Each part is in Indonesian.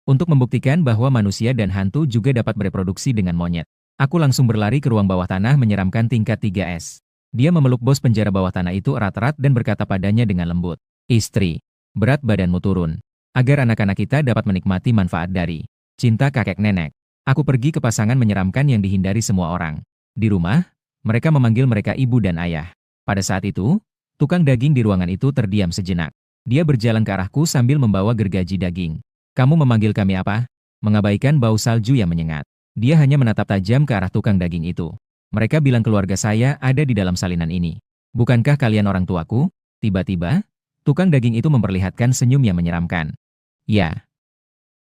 Untuk membuktikan bahwa manusia dan hantu juga dapat bereproduksi dengan monyet. Aku langsung berlari ke ruang bawah tanah menyeramkan tingkat 3S. Dia memeluk bos penjara bawah tanah itu erat-erat dan berkata padanya dengan lembut, "Istri, berat badanmu turun. Agar anak-anak kita dapat menikmati manfaat dari cinta kakek nenek." Aku pergi ke pasangan menyeramkan yang dihindari semua orang. Di rumah, mereka memanggil mereka ibu dan ayah. Pada saat itu, tukang daging di ruangan itu terdiam sejenak. Dia berjalan ke arahku sambil membawa gergaji daging. "Kamu memanggil kami apa?" Mengabaikan bau salju yang menyengat. Dia hanya menatap tajam ke arah tukang daging itu. "Mereka bilang keluarga saya ada di dalam salinan ini. Bukankah kalian orang tuaku?" Tiba-tiba, tukang daging itu memperlihatkan senyum yang menyeramkan. "Ya,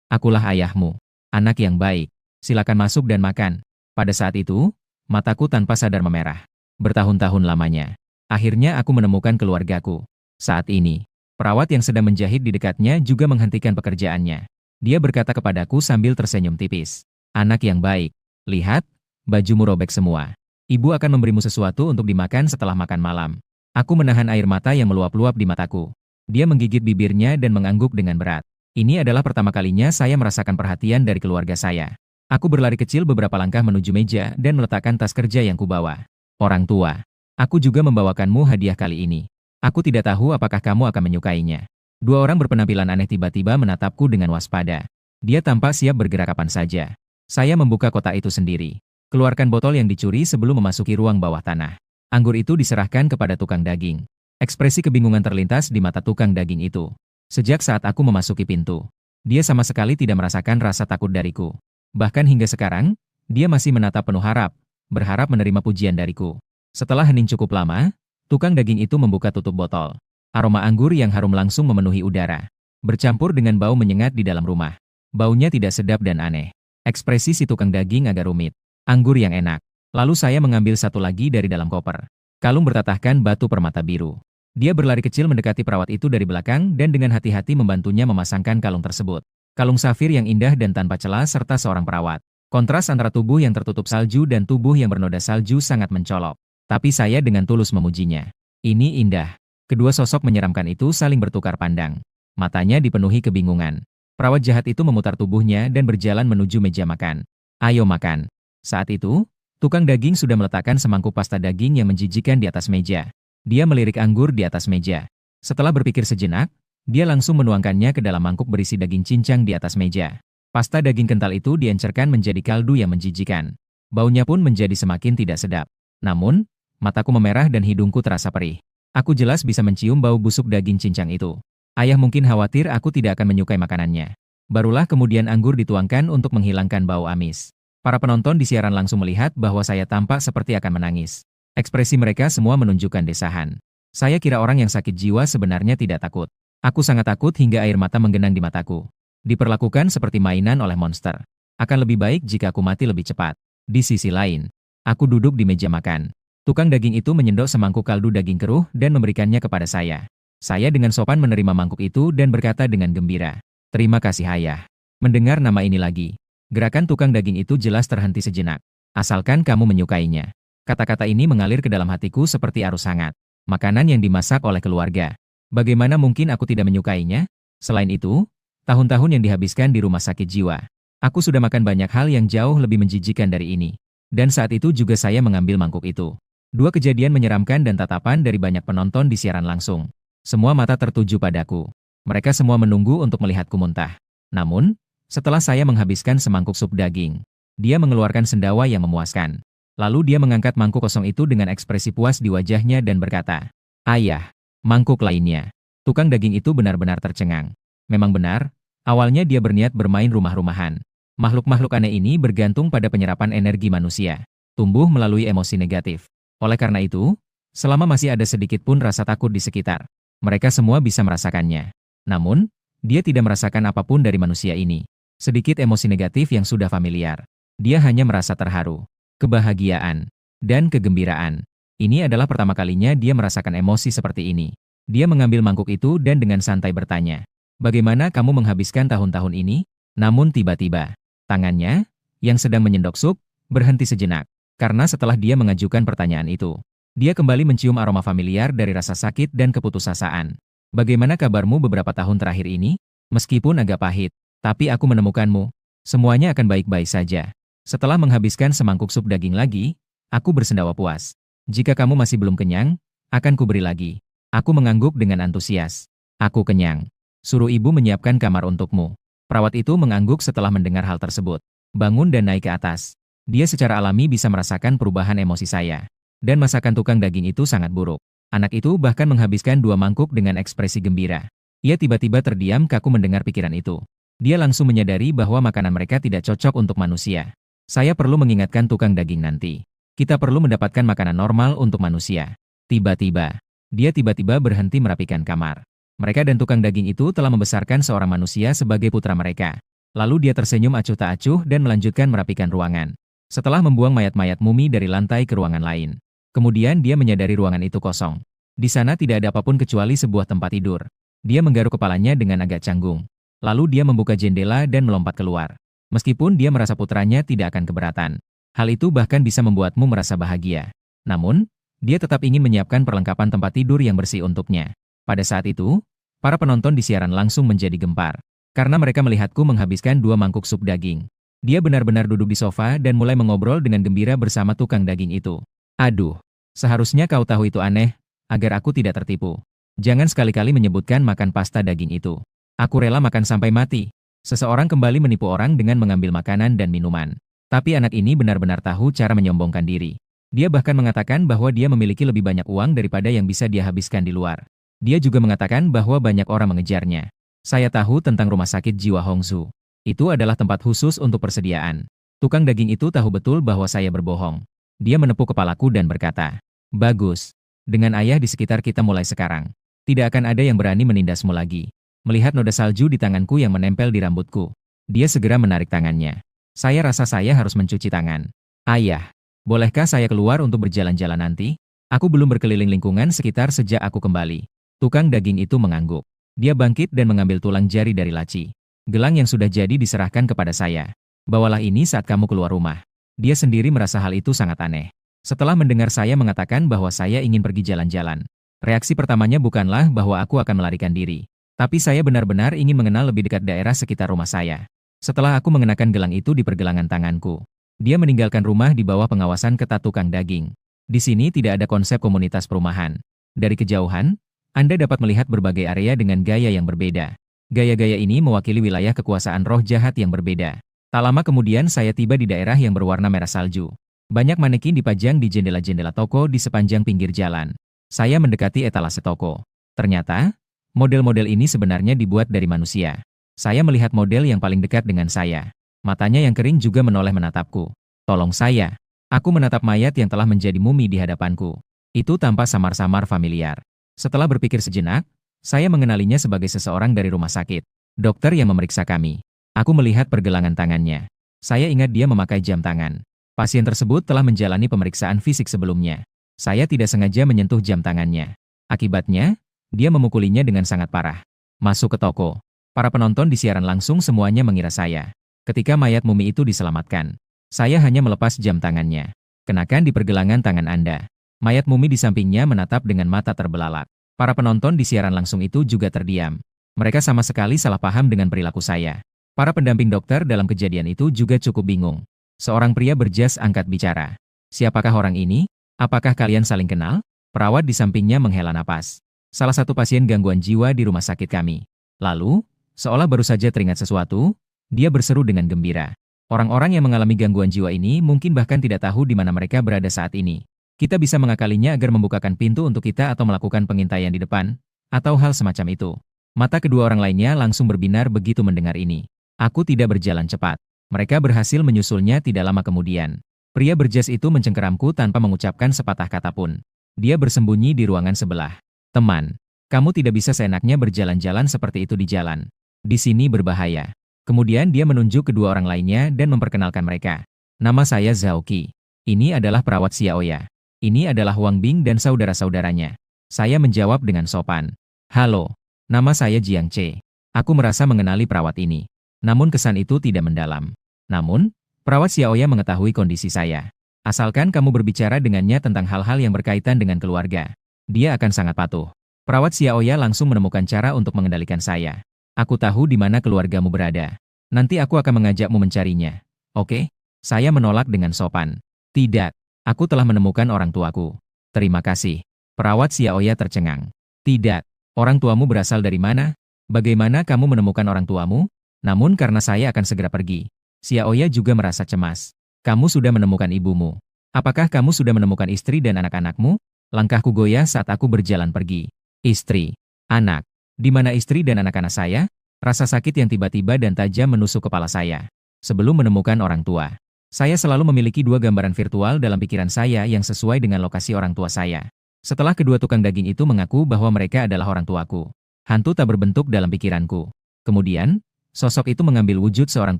akulah ayahmu. Anak yang baik. Silakan masuk dan makan." Pada saat itu, mataku tanpa sadar memerah. Bertahun-tahun lamanya, akhirnya aku menemukan keluargaku. Saat ini, perawat yang sedang menjahit di dekatnya juga menghentikan pekerjaannya. Dia berkata kepadaku sambil tersenyum tipis, "Anak yang baik, lihat, bajumu robek semua. Ibu akan memberimu sesuatu untuk dimakan setelah makan malam." Aku menahan air mata yang meluap-luap di mataku. Dia menggigit bibirnya dan mengangguk dengan berat. Ini adalah pertama kalinya saya merasakan perhatian dari keluarga saya. Aku berlari kecil beberapa langkah menuju meja dan meletakkan tas kerja yang kubawa. "Orang tua, aku juga membawakanmu hadiah kali ini. Aku tidak tahu apakah kamu akan menyukainya." Dua orang berpenampilan aneh tiba-tiba menatapku dengan waspada. Dia tampak siap bergerak kapan saja. Saya membuka kotak itu sendiri. Keluarkan botol yang dicuri sebelum memasuki ruang bawah tanah. Anggur itu diserahkan kepada tukang daging. Ekspresi kebingungan terlintas di mata tukang daging itu. Sejak saat aku memasuki pintu, dia sama sekali tidak merasakan rasa takut dariku. Bahkan hingga sekarang, dia masih menatap penuh harap, berharap menerima pujian dariku. Setelah hening cukup lama, tukang daging itu membuka tutup botol. Aroma anggur yang harum langsung memenuhi udara, bercampur dengan bau menyengat di dalam rumah. Baunya tidak sedap dan aneh. Ekspresi si tukang daging agak rumit. "Anggur yang enak." Lalu saya mengambil satu lagi dari dalam koper. Kalung bertatahkan batu permata biru. Dia berlari kecil mendekati perawat itu dari belakang dan dengan hati-hati membantunya memasangkan kalung tersebut. Kalung safir yang indah dan tanpa celah serta seorang perawat. Kontras antara tubuh yang tertutup salju dan tubuh yang bernoda salju sangat mencolok. Tapi saya dengan tulus memujinya. "Ini indah." Kedua sosok menyeramkan itu saling bertukar pandang. Matanya dipenuhi kebingungan. Perawat jahat itu memutar tubuhnya dan berjalan menuju meja makan. "Ayo makan." Saat itu, tukang daging sudah meletakkan semangkuk pasta daging yang menjijikan di atas meja. Dia melirik anggur di atas meja. Setelah berpikir sejenak, dia langsung menuangkannya ke dalam mangkuk berisi daging cincang di atas meja. Pasta daging kental itu diencerkan menjadi kaldu yang menjijikan. Baunya pun menjadi semakin tidak sedap. Namun, mataku memerah dan hidungku terasa perih. Aku jelas bisa mencium bau busuk daging cincang itu. Ayah mungkin khawatir aku tidak akan menyukai makanannya. Barulah kemudian anggur dituangkan untuk menghilangkan bau amis. Para penonton di siaran langsung melihat bahwa saya tampak seperti akan menangis. Ekspresi mereka semua menunjukkan desahan. Saya kira orang yang sakit jiwa sebenarnya tidak takut. Aku sangat takut hingga air mata menggenang di mataku. Diperlakukan seperti mainan oleh monster. Akan lebih baik jika aku mati lebih cepat. Di sisi lain, aku duduk di meja makan. Tukang daging itu menyendok semangkuk kaldu daging keruh dan memberikannya kepada saya. Saya dengan sopan menerima mangkuk itu dan berkata dengan gembira, "Terima kasih ayah." Mendengar nama ini lagi, gerakan tukang daging itu jelas terhenti sejenak. "Asalkan kamu menyukainya." Kata-kata ini mengalir ke dalam hatiku seperti arus hangat. Makanan yang dimasak oleh keluarga. Bagaimana mungkin aku tidak menyukainya? Selain itu, tahun-tahun yang dihabiskan di rumah sakit jiwa. Aku sudah makan banyak hal yang jauh lebih menjijikan dari ini. Dan saat itu juga saya mengambil mangkuk itu. Dua kejadian menyeramkan dan tatapan dari banyak penonton di siaran langsung. Semua mata tertuju padaku. Mereka semua menunggu untuk melihatku muntah. Namun, setelah saya menghabiskan semangkuk sup daging, dia mengeluarkan sendawa yang memuaskan. Lalu dia mengangkat mangkuk kosong itu dengan ekspresi puas di wajahnya dan berkata, "Ayah, mangkuk lainnya." Tukang daging itu benar-benar tercengang. Memang benar, awalnya dia berniat bermain rumah-rumahan. Makhluk-makhluk aneh ini bergantung pada penyerapan energi manusia, tumbuh melalui emosi negatif. Oleh karena itu, selama masih ada sedikit pun rasa takut di sekitar, mereka semua bisa merasakannya. Namun, dia tidak merasakan apapun dari manusia ini. Sedikit emosi negatif yang sudah familiar. Dia hanya merasa terharu, kebahagiaan, dan kegembiraan. Ini adalah pertama kalinya dia merasakan emosi seperti ini. Dia mengambil mangkuk itu dan dengan santai bertanya, "Bagaimana kamu menghabiskan tahun-tahun ini?" Namun tiba-tiba, tangannya, yang sedang menyendok sup, berhenti sejenak. Karena setelah dia mengajukan pertanyaan itu, dia kembali mencium aroma familiar dari rasa sakit dan keputusasaan. "Bagaimana kabarmu beberapa tahun terakhir ini? Meskipun agak pahit, Tapi aku menemukanmu. Semuanya akan baik-baik saja. Setelah menghabiskan semangkuk sup daging lagi, aku bersendawa puas. Jika kamu masih belum kenyang, akan kuberi lagi. Aku mengangguk dengan antusias. Aku kenyang. Suruh ibu menyiapkan kamar untukmu. Perawat itu mengangguk setelah mendengar hal tersebut. Bangun dan naik ke atas. Dia secara alami bisa merasakan perubahan emosi saya. Dan masakan tukang daging itu sangat buruk. Anak itu bahkan menghabiskan 2 mangkuk dengan ekspresi gembira. Ia tiba-tiba terdiam kaku mendengar pikiran itu. Dia langsung menyadari bahwa makanan mereka tidak cocok untuk manusia. Saya perlu mengingatkan tukang daging nanti. Kita perlu mendapatkan makanan normal untuk manusia. Tiba-tiba, dia tiba-tiba berhenti merapikan kamar. Mereka dan tukang daging itu telah membesarkan seorang manusia sebagai putra mereka. Lalu dia tersenyum acuh tak acuh dan melanjutkan merapikan ruangan. Setelah membuang mayat-mayat mumi dari lantai ke ruangan lain. Kemudian dia menyadari ruangan itu kosong. Di sana tidak ada apapun kecuali sebuah tempat tidur. Dia menggaruk kepalanya dengan agak canggung. Lalu dia membuka jendela dan melompat keluar. Meskipun dia merasa putranya tidak akan keberatan. Hal itu bahkan bisa membuatmu merasa bahagia. Namun, dia tetap ingin menyiapkan perlengkapan tempat tidur yang bersih untuknya. Pada saat itu, para penonton di siaran langsung menjadi gempar. Karena mereka melihatku menghabiskan 2 mangkuk sup daging. Dia benar-benar duduk di sofa dan mulai mengobrol dengan gembira bersama tukang daging itu. Aduh, seharusnya kau tahu itu aneh, agar aku tidak tertipu. Jangan sekali-kali menyebutkan makan pasta daging itu. Aku rela makan sampai mati. Seseorang kembali menipu orang dengan mengambil makanan dan minuman. Tapi anak ini benar-benar tahu cara menyombongkan diri. Dia bahkan mengatakan bahwa dia memiliki lebih banyak uang daripada yang bisa dia habiskan di luar. Dia juga mengatakan bahwa banyak orang mengejarnya. Saya tahu tentang rumah sakit jiwa Hongzhou. Itu adalah tempat khusus untuk persediaan. Tukang daging itu tahu betul bahwa saya berbohong. Dia menepuk kepalaku dan berkata, "Bagus. Dengan ayah di sekitar kita mulai sekarang. Tidak akan ada yang berani menindasmu lagi." Melihat noda salju di tanganku yang menempel di rambutku, dia segera menarik tangannya. Saya rasa saya harus mencuci tangan. "Ayah, bolehkah saya keluar untuk berjalan-jalan nanti? Aku belum berkeliling lingkungan sekitar sejak aku kembali." Tukang daging itu mengangguk. Dia bangkit dan mengambil tulang jari dari laci. Gelang yang sudah jadi diserahkan kepada saya. "Bawalah ini saat kamu keluar rumah." Dia sendiri merasa hal itu sangat aneh. Setelah mendengar saya mengatakan bahwa saya ingin pergi jalan-jalan, reaksi pertamanya bukanlah bahwa aku akan melarikan diri. Tapi saya benar-benar ingin mengenal lebih dekat daerah sekitar rumah saya. Setelah aku mengenakan gelang itu di pergelangan tanganku, dia meninggalkan rumah di bawah pengawasan ketat tukang daging. Di sini tidak ada konsep komunitas perumahan. Dari kejauhan, Anda dapat melihat berbagai area dengan gaya yang berbeda. Gaya-gaya ini mewakili wilayah kekuasaan roh jahat yang berbeda. Tak lama kemudian saya tiba di daerah yang berwarna merah salju. Banyak manekin dipajang di jendela-jendela toko di sepanjang pinggir jalan. Saya mendekati etalase toko. Ternyata, model-model ini sebenarnya dibuat dari manusia. Saya melihat model yang paling dekat dengan saya. Matanya yang kering juga menoleh menatapku. "Tolong saya." Aku menatap mayat yang telah menjadi mumi di hadapanku. Itu tampak samar-samar familiar. Setelah berpikir sejenak, saya mengenalinya sebagai seseorang dari rumah sakit. Dokter yang memeriksa kami. Aku melihat pergelangan tangannya. Saya ingat dia memakai jam tangan. Pasien tersebut telah menjalani pemeriksaan fisik sebelumnya. Saya tidak sengaja menyentuh jam tangannya. Akibatnya, dia memukulinya dengan sangat parah. Masuk ke toko. Para penonton di siaran langsung semuanya mengira saya. Ketika mayat mumi itu diselamatkan, saya hanya melepas jam tangannya. "Kenakan di pergelangan tangan Anda." Mayat mumi di sampingnya menatap dengan mata terbelalak. Para penonton di siaran langsung itu juga terdiam. Mereka sama sekali salah paham dengan perilaku saya. Para pendamping dokter dalam kejadian itu juga cukup bingung. Seorang pria berjas angkat bicara. "Siapakah orang ini? Apakah kalian saling kenal?" Perawat di sampingnya menghela napas. Salah satu pasien gangguan jiwa di rumah sakit kami. Lalu, seolah baru saja teringat sesuatu, dia berseru dengan gembira. "Orang-orang yang mengalami gangguan jiwa ini mungkin bahkan tidak tahu di mana mereka berada saat ini. Kita bisa mengakalinya agar membukakan pintu untuk kita atau melakukan pengintaian di depan, atau hal semacam itu." Mata kedua orang lainnya langsung berbinar begitu mendengar ini. Aku tidak berjalan cepat. Mereka berhasil menyusulnya tidak lama kemudian. Pria berjas itu mencengkeramku tanpa mengucapkan sepatah kata pun. Dia bersembunyi di ruangan sebelah. "Teman, kamu tidak bisa seenaknya berjalan-jalan seperti itu di jalan. Di sini berbahaya." Kemudian dia menunjuk kedua orang lainnya dan memperkenalkan mereka. "Nama saya Zhao Qi. Ini adalah perawat Xiaoya. Ini adalah Wang Bing dan saudara-saudaranya." Saya menjawab dengan sopan. "Halo, nama saya Jiang Che. Aku merasa mengenali perawat ini." Namun kesan itu tidak mendalam. Namun, perawat Xiaoya mengetahui kondisi saya. "Asalkan kamu berbicara dengannya tentang hal-hal yang berkaitan dengan keluarga, dia akan sangat patuh." Perawat Xiaoya langsung menemukan cara untuk mengendalikan saya. "Aku tahu di mana keluargamu berada. Nanti aku akan mengajakmu mencarinya. Oke? Saya menolak dengan sopan. Tidak. Aku telah menemukan orang tuaku. Terima kasih. Perawat Xiaoya tercengang. Tidak. Orang tuamu berasal dari mana? Bagaimana kamu menemukan orang tuamu? Namun karena saya akan segera pergi. Xiaoya juga merasa cemas. Kamu sudah menemukan ibumu. Apakah kamu sudah menemukan istri dan anak-anakmu? Langkahku goyah saat aku berjalan pergi. Istri. Anak. Di mana istri dan anak-anak saya? Rasa sakit yang tiba-tiba dan tajam menusuk kepala saya. Sebelum menemukan orang tua. Saya selalu memiliki dua gambaran virtual dalam pikiran saya yang sesuai dengan lokasi orang tua saya. Setelah kedua tukang daging itu mengaku bahwa mereka adalah orang tuaku. Hantu tak berbentuk dalam pikiranku. Kemudian, sosok itu mengambil wujud seorang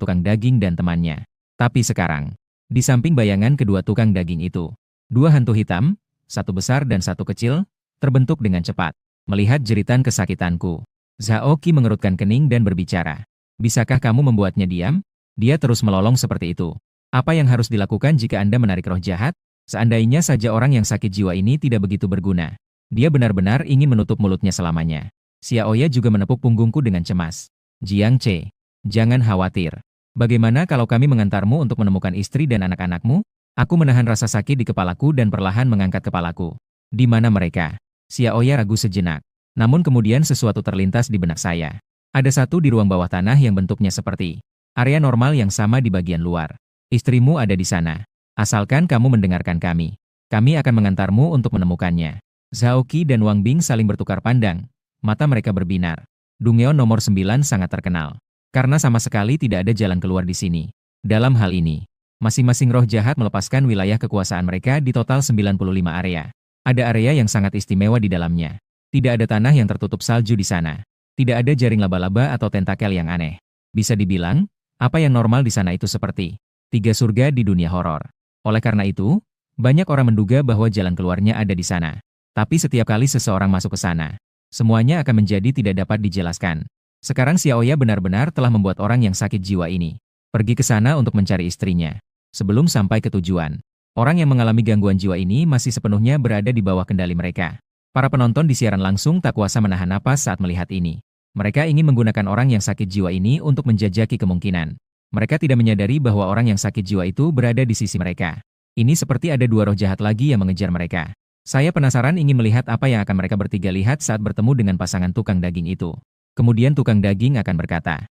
tukang daging dan temannya. Tapi sekarang, di samping bayangan kedua tukang daging itu, dua hantu hitam, satu besar dan satu kecil, terbentuk dengan cepat. Melihat jeritan kesakitanku, Zhao Qi mengerutkan kening dan berbicara. Bisakah kamu membuatnya diam? Dia terus melolong seperti itu. Apa yang harus dilakukan jika Anda menarik roh jahat? Seandainya saja orang yang sakit jiwa ini tidak begitu berguna. Dia benar-benar ingin menutup mulutnya selamanya. Xiaoya juga menepuk punggungku dengan cemas. Jiang Ce, jangan khawatir. Bagaimana kalau kami mengantarmu untuk menemukan istri dan anak-anakmu? Aku menahan rasa sakit di kepalaku dan perlahan mengangkat kepalaku. Di mana mereka? Xiaoya ragu sejenak. Namun kemudian sesuatu terlintas di benak saya. Ada satu di ruang bawah tanah yang bentuknya seperti area normal yang sama di bagian luar. Istrimu ada di sana. Asalkan kamu mendengarkan kami. Kami akan mengantarmu untuk menemukannya. Zhao Qi dan Wang Bing saling bertukar pandang. Mata mereka berbinar. Dungeo nomor 9 sangat terkenal. Karena sama sekali tidak ada jalan keluar di sini. Dalam hal ini, masing-masing roh jahat melepaskan wilayah kekuasaan mereka di total 95 area. Ada area yang sangat istimewa di dalamnya. Tidak ada tanah yang tertutup salju di sana. Tidak ada jaring laba-laba atau tentakel yang aneh. Bisa dibilang, apa yang normal di sana itu seperti 3 surga di dunia horor. Oleh karena itu, banyak orang menduga bahwa jalan keluarnya ada di sana. Tapi setiap kali seseorang masuk ke sana, semuanya akan menjadi tidak dapat dijelaskan. Sekarang Xiaoya benar-benar telah membuat orang yang sakit jiwa ini pergi ke sana untuk mencari istrinya. Sebelum sampai ke tujuan, orang yang mengalami gangguan jiwa ini masih sepenuhnya berada di bawah kendali mereka. Para penonton di siaran langsung tak kuasa menahan napas saat melihat ini. Mereka ingin menggunakan orang yang sakit jiwa ini untuk menjajaki kemungkinan. Mereka tidak menyadari bahwa orang yang sakit jiwa itu berada di sisi mereka. Ini seperti ada dua roh jahat lagi yang mengejar mereka. Saya penasaran ingin melihat apa yang akan mereka bertiga lihat saat bertemu dengan pasangan tukang daging itu. Kemudian tukang daging akan berkata,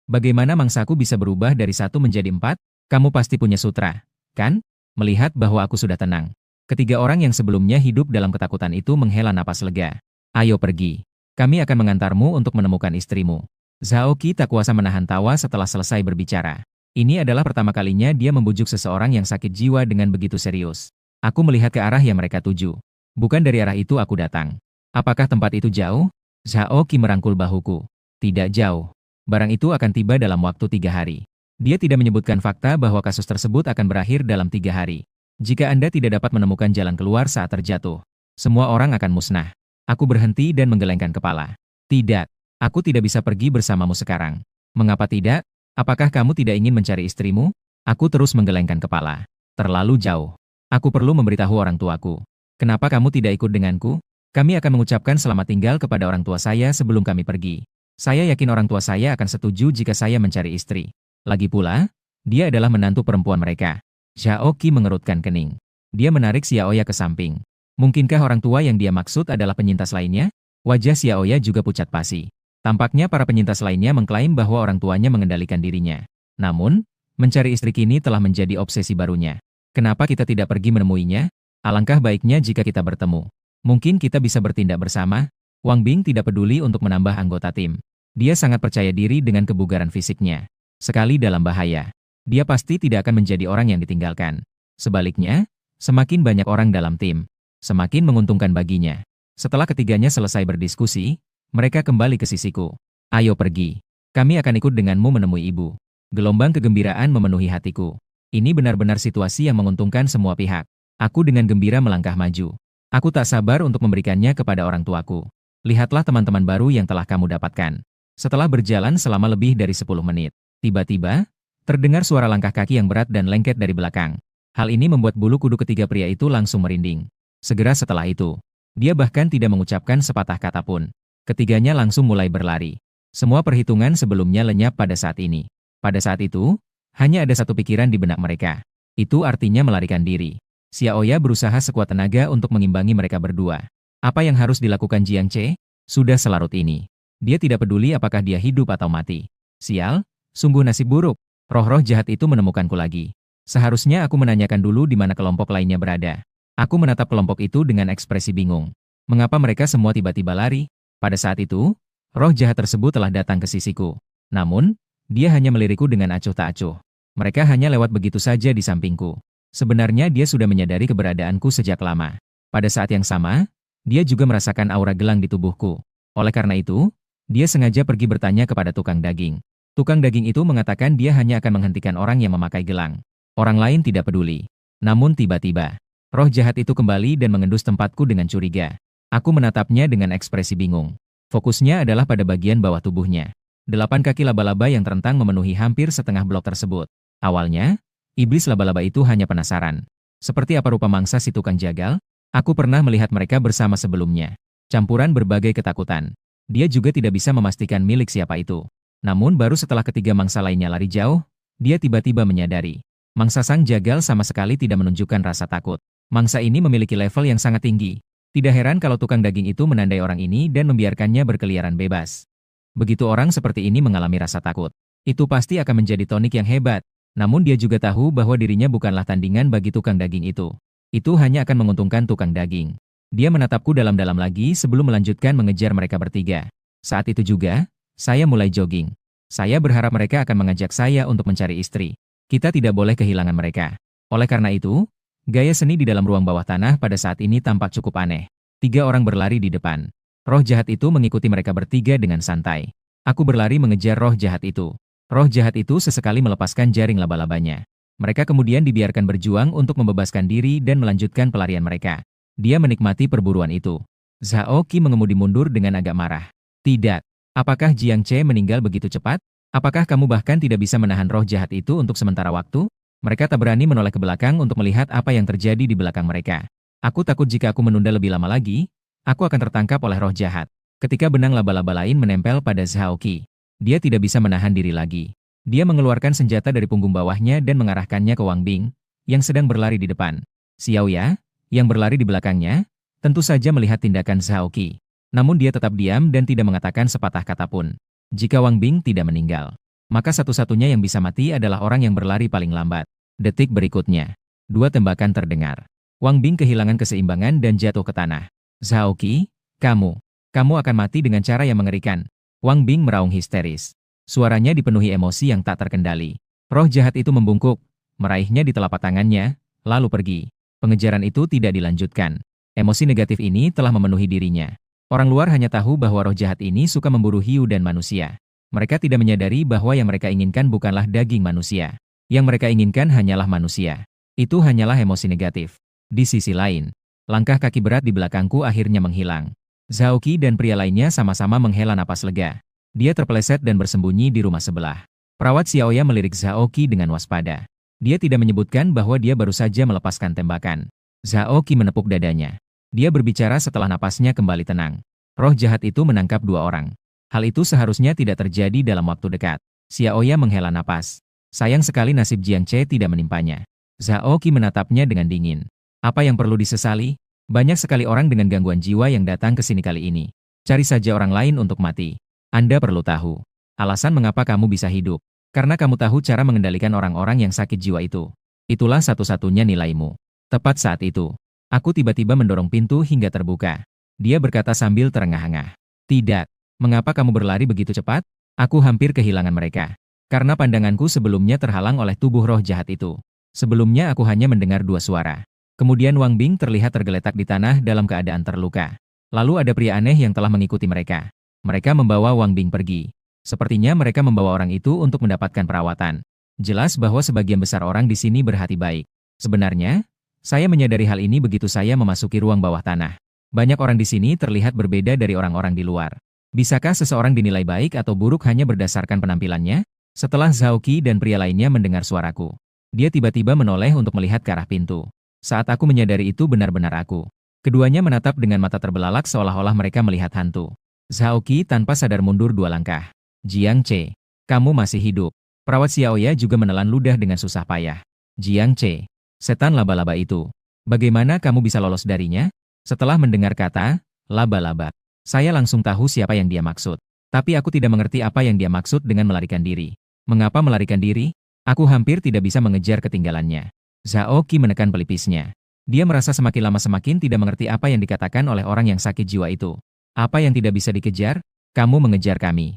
bagaimana mangsaku bisa berubah dari 1 menjadi 4? Kamu pasti punya sutra, kan? Melihat bahwa aku sudah tenang. Ketiga orang yang sebelumnya hidup dalam ketakutan itu menghela napas lega. Ayo pergi. Kami akan mengantarmu untuk menemukan istrimu. Zhao Qi tak kuasa menahan tawa setelah selesai berbicara. Ini adalah pertama kalinya dia membujuk seseorang yang sakit jiwa dengan begitu serius. Aku melihat ke arah yang mereka tuju. Bukan dari arah itu aku datang. Apakah tempat itu jauh? Zhao Qi merangkul bahuku. Tidak jauh. Barang itu akan tiba dalam waktu 3 hari. Dia tidak menyebutkan fakta bahwa kasus tersebut akan berakhir dalam 3 hari. Jika Anda tidak dapat menemukan jalan keluar saat terjatuh, semua orang akan musnah. Aku berhenti dan menggelengkan kepala. Tidak. Aku tidak bisa pergi bersamamu sekarang. Mengapa tidak? Apakah kamu tidak ingin mencari istrimu? Aku terus menggelengkan kepala. Terlalu jauh. Aku perlu memberitahu orang tuaku. Kenapa kamu tidak ikut denganku? Kami akan mengucapkan selamat tinggal kepada orang tua saya sebelum kami pergi. Saya yakin orang tua saya akan setuju jika saya mencari istri. Lagi pula, dia adalah menantu perempuan mereka. Zhao Qi mengerutkan kening. Dia menarik Xiaoya ke samping. Mungkinkah orang tua yang dia maksud adalah penyintas lainnya? Wajah Xiaoya juga pucat pasi. Tampaknya para penyintas lainnya mengklaim bahwa orang tuanya mengendalikan dirinya. Namun, mencari istri kini telah menjadi obsesi barunya. Kenapa kita tidak pergi menemuinya? Alangkah baiknya jika kita bertemu. Mungkin kita bisa bertindak bersama. Wang Bing tidak peduli untuk menambah anggota tim. Dia sangat percaya diri dengan kebugaran fisiknya. Sekali dalam bahaya, dia pasti tidak akan menjadi orang yang ditinggalkan. Sebaliknya, semakin banyak orang dalam tim, semakin menguntungkan baginya. Setelah ketiganya selesai berdiskusi, mereka kembali ke sisiku. Ayo pergi. Kami akan ikut denganmu menemui ibu. Gelombang kegembiraan memenuhi hatiku. Ini benar-benar situasi yang menguntungkan semua pihak. Aku dengan gembira melangkah maju. Aku tak sabar untuk memberikannya kepada orang tuaku. Lihatlah teman-teman baru yang telah kamu dapatkan. Setelah berjalan selama lebih dari 10 menit, tiba-tiba, terdengar suara langkah kaki yang berat dan lengket dari belakang. Hal ini membuat bulu kuduk ketiga pria itu langsung merinding. Segera setelah itu, dia bahkan tidak mengucapkan sepatah kata pun. Ketiganya langsung mulai berlari. Semua perhitungan sebelumnya lenyap pada saat ini. Pada saat itu, hanya ada satu pikiran di benak mereka. Itu artinya melarikan diri. Xiaoya berusaha sekuat tenaga untuk mengimbangi mereka berdua. Apa yang harus dilakukan Jiang Che? Sudah selarut ini. Dia tidak peduli apakah dia hidup atau mati. Sial, sungguh nasib buruk. Roh-roh jahat itu menemukanku lagi. Seharusnya aku menanyakan dulu di mana kelompok lainnya berada. Aku menatap kelompok itu dengan ekspresi bingung. Mengapa mereka semua tiba-tiba lari? Pada saat itu, roh jahat tersebut telah datang ke sisiku. Namun, dia hanya melirikku dengan acuh tak acuh. Mereka hanya lewat begitu saja di sampingku. Sebenarnya dia sudah menyadari keberadaanku sejak lama. Pada saat yang sama, dia juga merasakan aura gelang di tubuhku. Oleh karena itu, dia sengaja pergi bertanya kepada tukang daging. Tukang daging itu mengatakan dia hanya akan menghentikan orang yang memakai gelang. Orang lain tidak peduli. Namun tiba-tiba, roh jahat itu kembali dan mengendus tempatku dengan curiga. Aku menatapnya dengan ekspresi bingung. Fokusnya adalah pada bagian bawah tubuhnya. 8 kaki laba-laba yang terentang memenuhi hampir setengah blok tersebut. Awalnya, iblis laba-laba itu hanya penasaran. Seperti apa rupa mangsa si tukang jagal? Aku pernah melihat mereka bersama sebelumnya. Campuran berbagai ketakutan. Dia juga tidak bisa memastikan milik siapa itu. Namun baru setelah ketiga mangsa lainnya lari jauh, dia tiba-tiba menyadari. Mangsa sang jagal sama sekali tidak menunjukkan rasa takut. Mangsa ini memiliki level yang sangat tinggi. Tidak heran kalau tukang daging itu menandai orang ini dan membiarkannya berkeliaran bebas. Begitu orang seperti ini mengalami rasa takut, itu pasti akan menjadi tonik yang hebat. Namun dia juga tahu bahwa dirinya bukanlah tandingan bagi tukang daging itu. Itu hanya akan menguntungkan tukang daging. Dia menatapku dalam-dalam lagi sebelum melanjutkan mengejar mereka bertiga. Saat itu juga, saya mulai jogging. Saya berharap mereka akan mengajak saya untuk mencari istri. Kita tidak boleh kehilangan mereka. Oleh karena itu, gaya seni di dalam ruang bawah tanah pada saat ini tampak cukup aneh. 3 orang berlari di depan. Roh jahat itu mengikuti mereka bertiga dengan santai. Aku berlari mengejar roh jahat itu. Roh jahat itu sesekali melepaskan jaring laba-labanya. Mereka kemudian dibiarkan berjuang untuk membebaskan diri dan melanjutkan pelarian mereka. Dia menikmati perburuan itu. Zhao Qi mengemudi mundur dengan agak marah. Tidak. Apakah Jiang Che meninggal begitu cepat? Apakah kamu bahkan tidak bisa menahan roh jahat itu untuk sementara waktu? Mereka tak berani menoleh ke belakang untuk melihat apa yang terjadi di belakang mereka. Aku takut jika aku menunda lebih lama lagi, aku akan tertangkap oleh roh jahat. Ketika benang laba-laba lain menempel pada Zhao Qi, dia tidak bisa menahan diri lagi. Dia mengeluarkan senjata dari punggung bawahnya dan mengarahkannya ke Wang Bing, yang sedang berlari di depan. Xiaoya, yang berlari di belakangnya, tentu saja melihat tindakan Zhao Qi. Namun dia tetap diam dan tidak mengatakan sepatah kata pun. Jika Wang Bing tidak meninggal, maka satu-satunya yang bisa mati adalah orang yang berlari paling lambat. Detik berikutnya, 2 tembakan terdengar. Wang Bing kehilangan keseimbangan dan jatuh ke tanah. Zhao Qi, kamu akan mati dengan cara yang mengerikan. Wang Bing meraung histeris. Suaranya dipenuhi emosi yang tak terkendali. Roh jahat itu membungkuk, meraihnya di telapak tangannya, lalu pergi. Pengejaran itu tidak dilanjutkan. Emosi negatif ini telah memenuhi dirinya. Orang luar hanya tahu bahwa roh jahat ini suka memburu hiu dan manusia. Mereka tidak menyadari bahwa yang mereka inginkan bukanlah daging manusia. Yang mereka inginkan hanyalah manusia. Itu hanyalah emosi negatif. Di sisi lain, langkah kaki berat di belakangku akhirnya menghilang. Zhao Qi dan pria lainnya sama-sama menghela napas lega. Dia terpeleset dan bersembunyi di rumah sebelah. Perawat Xiaoya melirik Zhao Qi dengan waspada. Dia tidak menyebutkan bahwa dia baru saja melepaskan tembakan. Zhao Qi menepuk dadanya. Dia berbicara setelah napasnya kembali tenang. Roh jahat itu menangkap 2 orang. Hal itu seharusnya tidak terjadi dalam waktu dekat. Xiaoya menghela napas. Sayang sekali nasib Jiang Che tidak menimpanya. Zhao Qi menatapnya dengan dingin. Apa yang perlu disesali? Banyak sekali orang dengan gangguan jiwa yang datang ke sini kali ini. Cari saja orang lain untuk mati. Anda perlu tahu alasan mengapa kamu bisa hidup. Karena kamu tahu cara mengendalikan orang-orang yang sakit jiwa itu. Itulah satu-satunya nilaimu. Tepat saat itu, aku tiba-tiba mendorong pintu hingga terbuka. Dia berkata sambil terengah-engah. Tidak. Mengapa kamu berlari begitu cepat? Aku hampir kehilangan mereka. Karena pandanganku sebelumnya terhalang oleh tubuh roh jahat itu. Sebelumnya aku hanya mendengar 2 suara. Kemudian Wang Bing terlihat tergeletak di tanah dalam keadaan terluka. Lalu ada pria aneh yang telah mengikuti mereka. Mereka membawa Wang Bing pergi. Sepertinya mereka membawa orang itu untuk mendapatkan perawatan. Jelas bahwa sebagian besar orang di sini berhati baik. Sebenarnya, saya menyadari hal ini begitu saya memasuki ruang bawah tanah. Banyak orang di sini terlihat berbeda dari orang-orang di luar. Bisakah seseorang dinilai baik atau buruk hanya berdasarkan penampilannya? Setelah Zhao Qi dan pria lainnya mendengar suaraku, dia tiba-tiba menoleh untuk melihat ke arah pintu. Saat aku menyadari itu benar-benar aku. Keduanya menatap dengan mata terbelalak seolah-olah mereka melihat hantu. Zhao Qi tanpa sadar mundur 2 langkah. Jiang Ce, kamu masih hidup. Perawat Xiaoya juga menelan ludah dengan susah payah. Jiang Ce, setan laba-laba itu. Bagaimana kamu bisa lolos darinya? Setelah mendengar kata, laba-laba, saya langsung tahu siapa yang dia maksud. Tapi aku tidak mengerti apa yang dia maksud dengan melarikan diri. Mengapa melarikan diri? Aku hampir tidak bisa mengejar ketinggalannya. Zhao Qi menekan pelipisnya. Dia merasa semakin lama semakin tidak mengerti apa yang dikatakan oleh orang yang sakit jiwa itu. Apa yang tidak bisa dikejar? Kamu mengejar kami.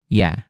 Ya.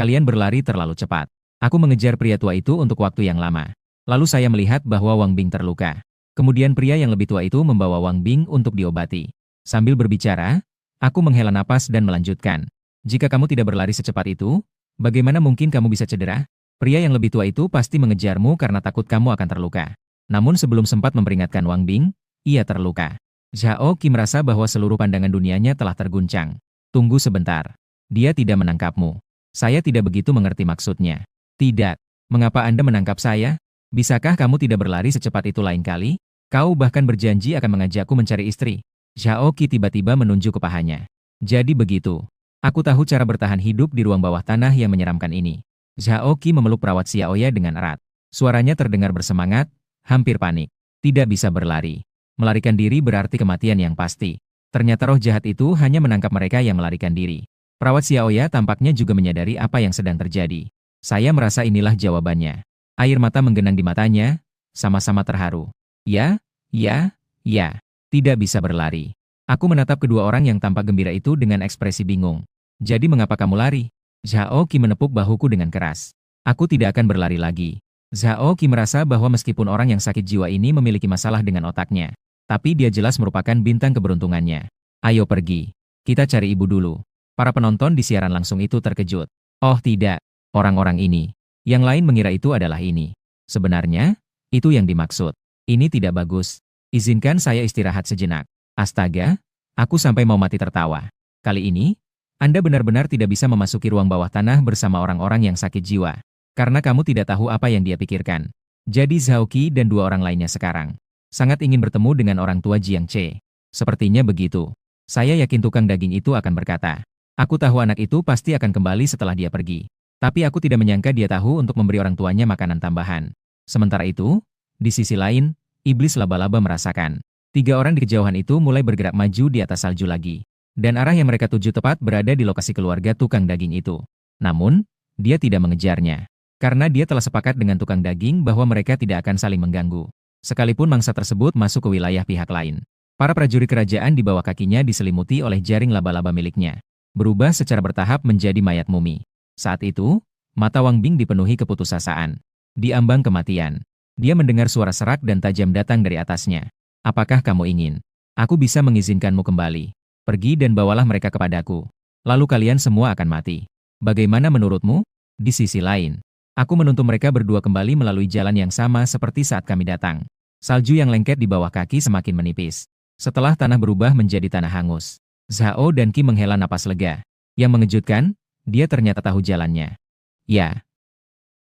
Kalian berlari terlalu cepat. Aku mengejar pria tua itu untuk waktu yang lama. Lalu saya melihat bahwa Wang Bing terluka. Kemudian pria yang lebih tua itu membawa Wang Bing untuk diobati. Sambil berbicara, aku menghela napas dan melanjutkan. Jika kamu tidak berlari secepat itu, bagaimana mungkin kamu bisa cedera? Pria yang lebih tua itu pasti mengejarmu karena takut kamu akan terluka. Namun sebelum sempat memperingatkan Wang Bing, ia terluka. Zhao Qi merasa bahwa seluruh pandangan dunianya telah terguncang. Tunggu sebentar. Dia tidak menangkapmu. Saya tidak begitu mengerti maksudnya. Tidak. Mengapa Anda menangkap saya? Bisakah kamu tidak berlari secepat itu lain kali? Kau bahkan berjanji akan mengajakku mencari istri. Zhao Qi tiba-tiba menunjuk ke pahanya. Jadi begitu. Aku tahu cara bertahan hidup di ruang bawah tanah yang menyeramkan ini. Zhao Qi memeluk perawat Xiaoya dengan erat. Suaranya terdengar bersemangat, hampir panik. Tidak bisa berlari. Melarikan diri berarti kematian yang pasti. Ternyata roh jahat itu hanya menangkap mereka yang melarikan diri. Perawat Xiaoya tampaknya juga menyadari apa yang sedang terjadi. Saya merasa inilah jawabannya. Air mata menggenang di matanya, sama-sama terharu. Ya, ya, ya. Tidak bisa berlari. Aku menatap kedua orang yang tampak gembira itu dengan ekspresi bingung. Jadi mengapa kamu lari? Zhao Qi menepuk bahuku dengan keras. Aku tidak akan berlari lagi. Zhao Qi merasa bahwa meskipun orang yang sakit jiwa ini memiliki masalah dengan otaknya, tapi dia jelas merupakan bintang keberuntungannya. Ayo pergi. Kita cari ibu dulu. Para penonton di siaran langsung itu terkejut. Oh tidak, orang-orang ini. Yang lain mengira itu adalah ini. Sebenarnya, itu yang dimaksud. Ini tidak bagus. Izinkan saya istirahat sejenak. Astaga, aku sampai mau mati tertawa. Kali ini, Anda benar-benar tidak bisa memasuki ruang bawah tanah bersama orang-orang yang sakit jiwa. Karena kamu tidak tahu apa yang dia pikirkan. Jadi Zhao Qi dan dua orang lainnya sekarang sangat ingin bertemu dengan orang tua Jiang Ce. Sepertinya begitu. Saya yakin tukang daging itu akan berkata, aku tahu anak itu pasti akan kembali setelah dia pergi. Tapi aku tidak menyangka dia tahu untuk memberi orang tuanya makanan tambahan. Sementara itu, di sisi lain, iblis laba-laba merasakan. Tiga orang di kejauhan itu mulai bergerak maju di atas salju lagi. Dan arah yang mereka tuju tepat berada di lokasi keluarga tukang daging itu. Namun, dia tidak mengejarnya. Karena dia telah sepakat dengan tukang daging bahwa mereka tidak akan saling mengganggu. Sekalipun mangsa tersebut masuk ke wilayah pihak lain. Para prajurit kerajaan di bawah kakinya diselimuti oleh jaring laba-laba miliknya. Berubah secara bertahap menjadi mayat mumi. Saat itu, mata Wang Bing dipenuhi keputusasaan. Di ambang kematian. Dia mendengar suara serak dan tajam datang dari atasnya. Apakah kamu ingin? Aku bisa mengizinkanmu kembali. Pergi dan bawalah mereka kepadaku. Lalu kalian semua akan mati. Bagaimana menurutmu? Di sisi lain, aku menuntun mereka berdua kembali melalui jalan yang sama seperti saat kami datang. Salju yang lengket di bawah kaki semakin menipis. Setelah tanah berubah menjadi tanah hangus, Zhao dan Qi menghela napas lega. Yang mengejutkan, dia ternyata tahu jalannya. Ya.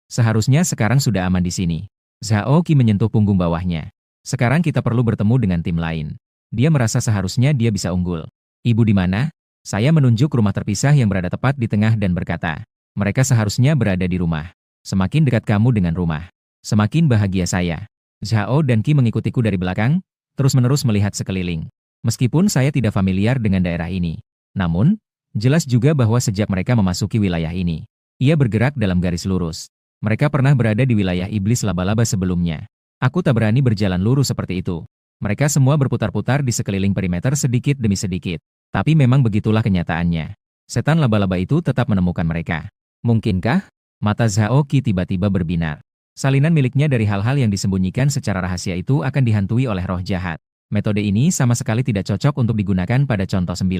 Seharusnya sekarang sudah aman di sini. Zhao Qi menyentuh punggung bawahnya. Sekarang kita perlu bertemu dengan tim lain. Dia merasa seharusnya dia bisa unggul. Ibu di mana? Saya menunjuk rumah terpisah yang berada tepat di tengah dan berkata, mereka seharusnya berada di rumah. Semakin dekat kamu dengan rumah, semakin bahagia saya. Zhao dan Qi mengikutiku dari belakang, terus-menerus melihat sekeliling. Meskipun saya tidak familiar dengan daerah ini, namun, jelas juga bahwa sejak mereka memasuki wilayah ini, ia bergerak dalam garis lurus. Mereka pernah berada di wilayah iblis laba-laba sebelumnya. Aku tak berani berjalan lurus seperti itu. Mereka semua berputar-putar di sekeliling perimeter sedikit demi sedikit. Tapi memang begitulah kenyataannya. Setan laba-laba itu tetap menemukan mereka. Mungkinkah? Mata Zhao Qi tiba-tiba berbinar. Salinan miliknya dari hal-hal yang disembunyikan secara rahasia itu akan dihantui oleh roh jahat. Metode ini sama sekali tidak cocok untuk digunakan pada contoh 9.